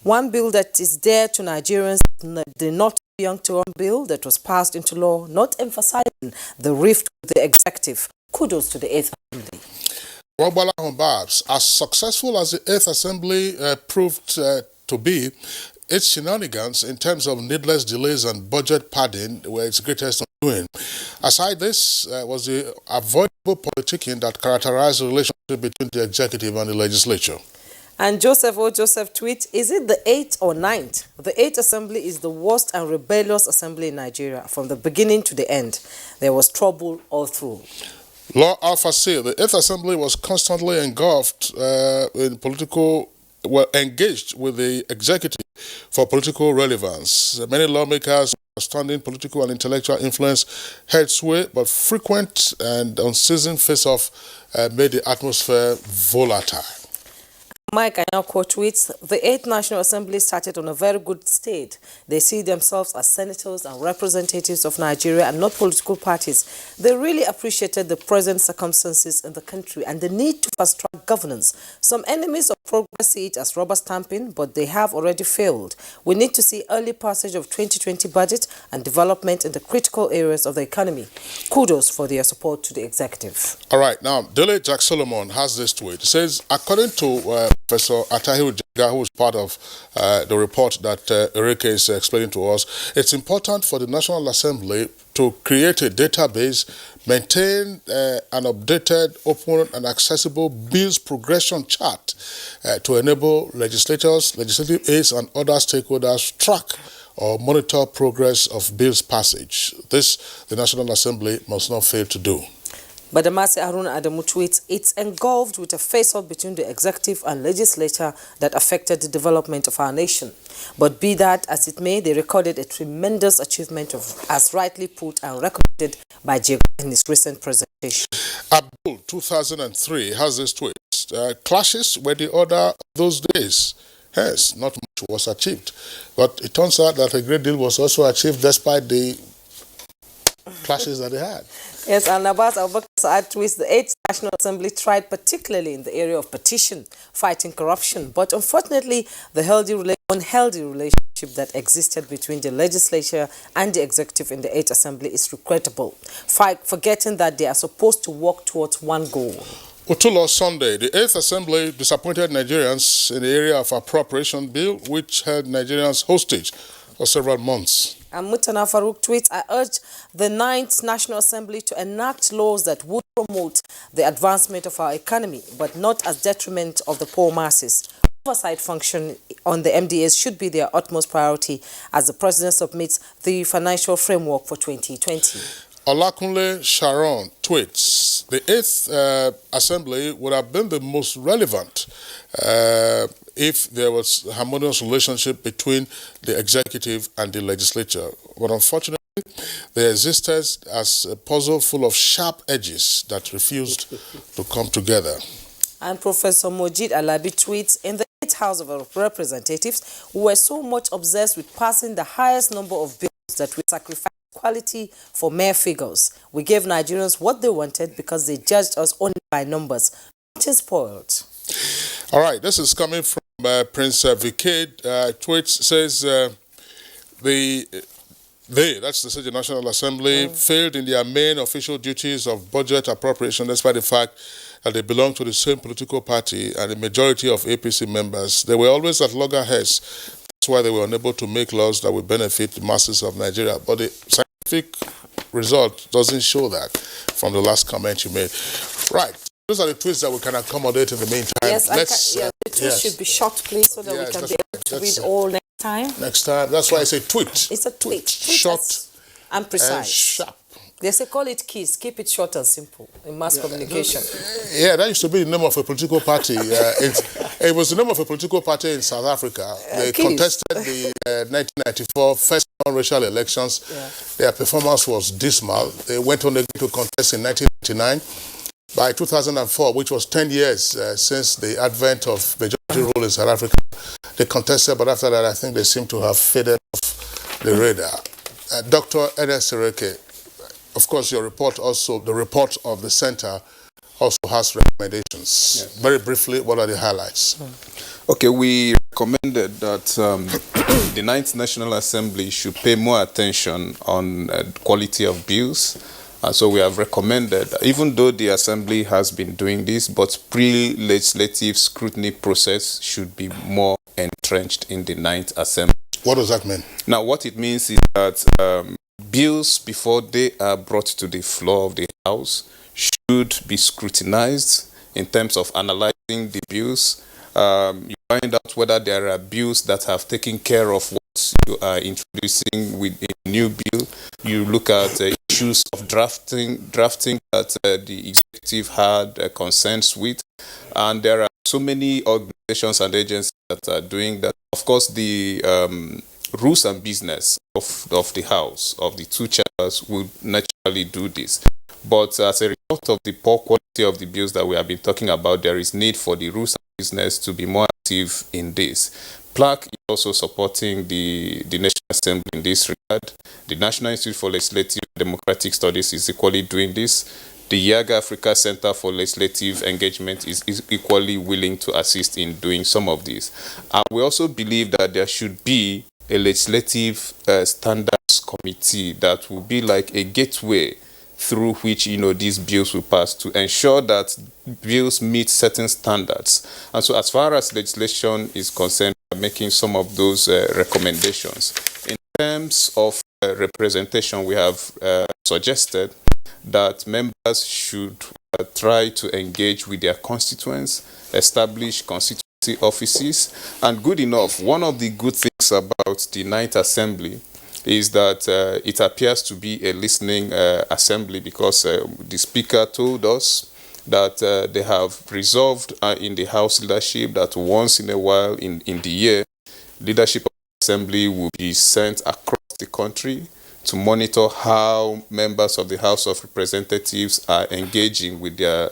One bill that is dear to Nigerians, the Not Young to Run bill that was passed into law, not emphasizing the rift with the executive. Kudos to the 8th Assembly. Rogbala Hombabs, as successful as the 8th Assembly proved to be, its shenanigans in terms of needless delays and budget padding were its greatest undoing. Aside this was the avoidable politicking that characterized the relationship between the executive and the legislature. And Joseph tweets, is it the 8th or 9th? The 8th Assembly is the worst and rebellious assembly in Nigeria. From the beginning to the end, there was trouble all through. Law Alpha C, the 8th Assembly was constantly engulfed in political, engaged with the executive for political relevance. Many lawmakers, outstanding political and intellectual influence, had sway, but frequent and unseasoned face-off made the atmosphere volatile. Mike Anyako tweets, the 8th National Assembly started on a very good state. They see themselves as senators and representatives of Nigeria and not political parties. They really appreciated the present circumstances in the country and the need to fast-track governance. Some enemies of progress see it as rubber stamping, but they have already failed. We need to see early passage of 2020 budget and development in the critical areas of the economy. Kudos for their support to the executive. All right, now, Dele Jack Solomon has this tweet. It says, according to Professor Atahiru Jega, who is part of the report that Erike is explaining to us, it's important for the National Assembly to create a database, maintain an updated, open and accessible bills progression chart to enable legislators, legislative aides and other stakeholders track or monitor progress of bills passage. This, the National Assembly must not fail to do. But Badamasi Haruna Adamu tweets, it's engulfed with a face-off between the executive and legislature that affected the development of our nation. But be that as it may, they recorded a tremendous achievement as rightly put and recommended by Jega in his recent presentation. Abdul, 2003, has this tweet. Clashes were the order of those days. Yes, not much was achieved. But it turns out that a great deal was also achieved despite the clashes that they had. Yes, and Abbas Abubakar tweets, the 8th National Assembly tried particularly in the area of petition, fighting corruption, but unfortunately the unhealthy relationship that existed between the legislature and the executive in the 8th Assembly is regrettable, forgetting that they are supposed to work towards one goal. Otulo Sunday, the 8th Assembly disappointed Nigerians in the area of appropriation bill, which held Nigerians hostage for several months. And Mutana Farouk tweets, I urge the 9th National Assembly to enact laws that would promote the advancement of our economy, but not as detriment of the poor masses. Oversight function on the MDAs should be their utmost priority as the President submits the financial framework for 2020. Olakunle Sharon tweets, the 8th Assembly would have been the most relevant if there was a harmonious relationship between the executive and the legislature. But unfortunately, they existed as a puzzle full of sharp edges that refused to come together. And Professor Mojid Alabi tweets, in the 8th House of Representatives, we were so much obsessed with passing the highest number of bills that we sacrificed quality for mere figures. We gave Nigerians what they wanted because they judged us only by numbers. Nothing spoiled. All right, this is coming from Prince Vikade. Tweet says that's the State National Assembly, failed in their main official duties of budget appropriation despite the fact that they belong to the same political party and the majority of APC members. They were always at loggerheads. That's why they were unable to make laws that would benefit the masses of Nigeria. But the scientific result doesn't show that from the last comment you made. Right. Those are the tweets that we can accommodate in the meantime. Yes, the tweets should be short, please, so that we can be able to read all next time. Next time. That's why I say tweet. It's a tweet. Short and precise. And sharp. They say call it KISS. Keep it short and simple in mass communication. Yeah, that used to be the name of a political party. It was the name of a political party in South Africa. They contested the 1994 first non-racial elections. Yeah. Their performance was dismal. They went on again to contest in 1999. By 2004, which was 10 years since the advent of majority rule in South Africa, they contested, but after that, I think they seem to have faded off the radar. Dr. Enes Sereke, of course, your report also, the report of the center also has recommendations. Yes. Very briefly, what are the highlights? Okay, we recommended that the 9th National Assembly should pay more attention on quality of bills. So we have recommended, even though the Assembly has been doing this, but pre-legislative scrutiny process should be more entrenched in the 9th Assembly. What does that mean? Now, what it means is that bills, before they are brought to the floor of the House, should be scrutinized in terms of analyzing the bills. You find out whether there are bills that have taken care of what you are introducing with a new bill. You look at issues of drafting that the executive had concerns with, and there are so many organizations and agencies that are doing that. Of course, the rules and business of the House, of the two chambers, would naturally do this. But as a result of the poor quality of the bills that we have been talking about, there is need for the rules and business to be more active in this. PLAC is also supporting the National Assembly in this regard. The National Institute for Legislative and Democratic Studies is equally doing this. The Yaga Africa Center for Legislative Engagement is equally willing to assist in doing some of this. And we also believe that there should be a legislative standards committee that will be like a gateway through which these bills will pass to ensure that bills meet certain standards. And so as far as legislation is concerned, we're making some of those recommendations. In terms of representation, we have suggested that members should try to engage with their constituents, establish constituency offices, and good enough, one of the good things about the 9th Assembly is that it appears to be a listening assembly, because the Speaker told us that they have resolved in the House leadership that once in a while in the year, leadership of the Assembly will be sent across the country to monitor how members of the House of Representatives are engaging with their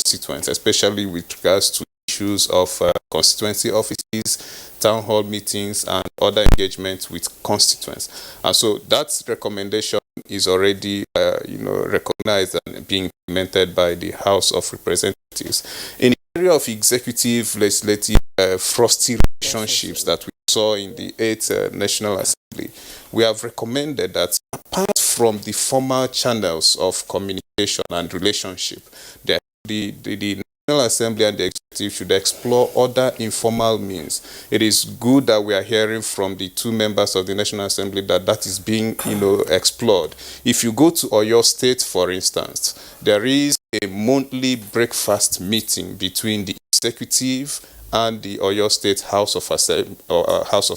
constituents, especially with regards to issues of constituency offices, town hall meetings, and other engagements with constituents. And so that recommendation is already, recognized and being implemented by the House of Representatives. In the area of executive, legislative, frosty relationships that we saw in the 8th National Assembly, we have recommended that apart from the formal channels of communication and relationship, the National Assembly and the Executive should explore other informal means. It is good that we are hearing from the two members of the National Assembly that is being, explored. If you go to Oyo State, for instance, there is a monthly breakfast meeting between the Executive and the Oyo State House of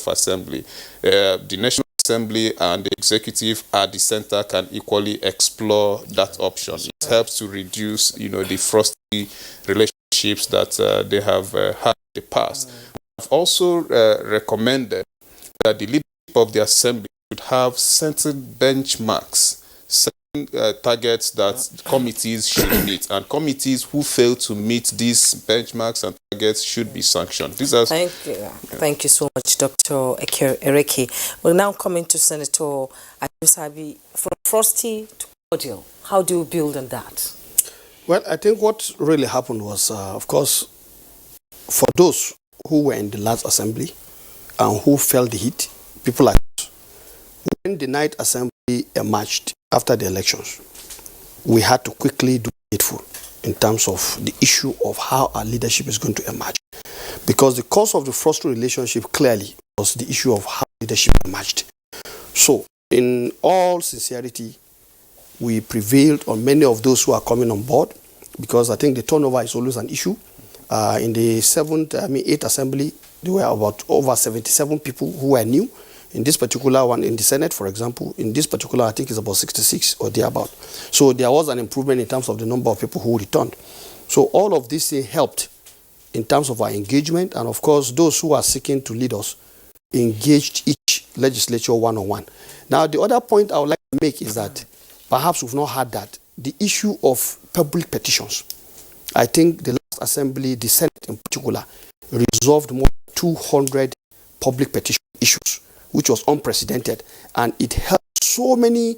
Assembly. The National Assembly and the Executive at the center can equally explore that option. It helps to reduce, the frosty relationships that they have had in the past. We have also recommended that the leadership of the Assembly should have certain benchmarks, targets that committees should meet, and committees who fail to meet these benchmarks and targets should be sanctioned. Thank you so much, Dr. Ereke. We're now coming to Senator Abusabi. From frosty to cordial, how do you build on that? Well, I think what really happened was, of course, for those who were in the last assembly and who felt the heat, people like us, when the night assembly emerged after the elections, we had to quickly do needful in terms of the issue of how our leadership is going to emerge. Because the cause of the frustrated relationship clearly was the issue of how leadership emerged. So, in all sincerity, we prevailed on many of those who are coming on board, because I think the turnover is always an issue. In the 8th assembly, there were about over 77 people who were new. In this particular one, in the Senate, for example, in this particular, I think it's about 66 or thereabout. So there was an improvement in terms of the number of people who returned. So all of this helped in terms of our engagement, and of course, those who are seeking to lead us engaged each legislature one-on-one. Now, the other point I would like to make is that perhaps we've not had that. The issue of public petitions. I think the last assembly, the Senate in particular, resolved more than 200 public petition issues, which was unprecedented, and it helped so many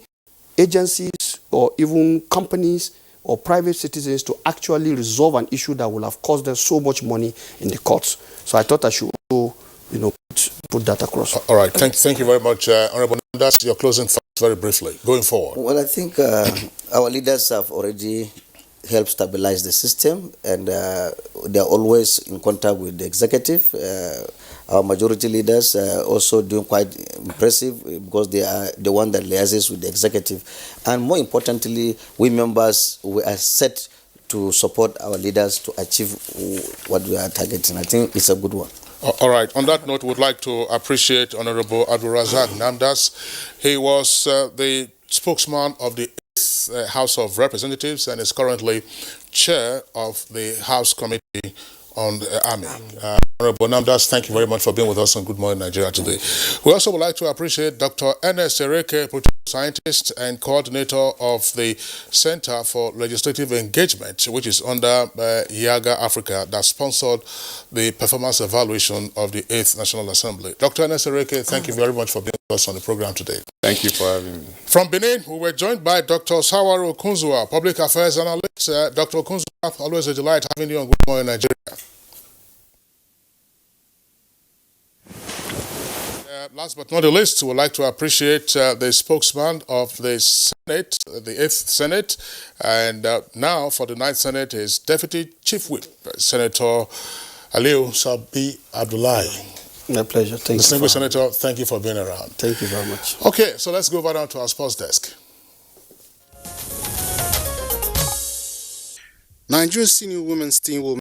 agencies or even companies or private citizens to actually resolve an issue that will have cost them so much money in the courts. So I thought I should also, put that across. All right, thank you very much, Honorable. That's your closing thoughts very briefly, going forward. Well, I think our leaders have already helped stabilize the system, and they are always in contact with the executive. Our majority leaders are also doing quite impressive, because they are the one that liaises with the executive. And more importantly, we members, we are set to support our leaders to achieve what we are targeting. I think it's a good one. All right. On that note, we'd like to appreciate Honorable Abdulrazak Namdas. He was the spokesman of the House of Representatives and is currently chair of the House Committee on the Army. Honorable Namdas, thank you very much for being with us on Good Morning Nigeria today. We also would like to appreciate Dr. Ernest Ereke, political scientist and coordinator of the Center for Legislative Engagement, which is under Yaga Africa, that sponsored the performance evaluation of the 8th National Assembly. Dr. Ernest Ereke, thank you very much for being with us on the program today. Thank you for having me. From Benin, we were joined by Dr. Sawaru Okunzua, public affairs analyst. Dr. Okunzua, always a delight having you on Good Morning Nigeria. Last but not the least, we would like to appreciate the spokesman of the Senate, the 8th Senate, and now for the 9th Senate is Deputy Chief Whip, Senator Aliu Sabi Abdullahi. My pleasure. Thank you. Distinguished Senator, thank you for being around. Thank you very much. Okay, so let's go over down to our sports desk. Nigeria's senior women's team will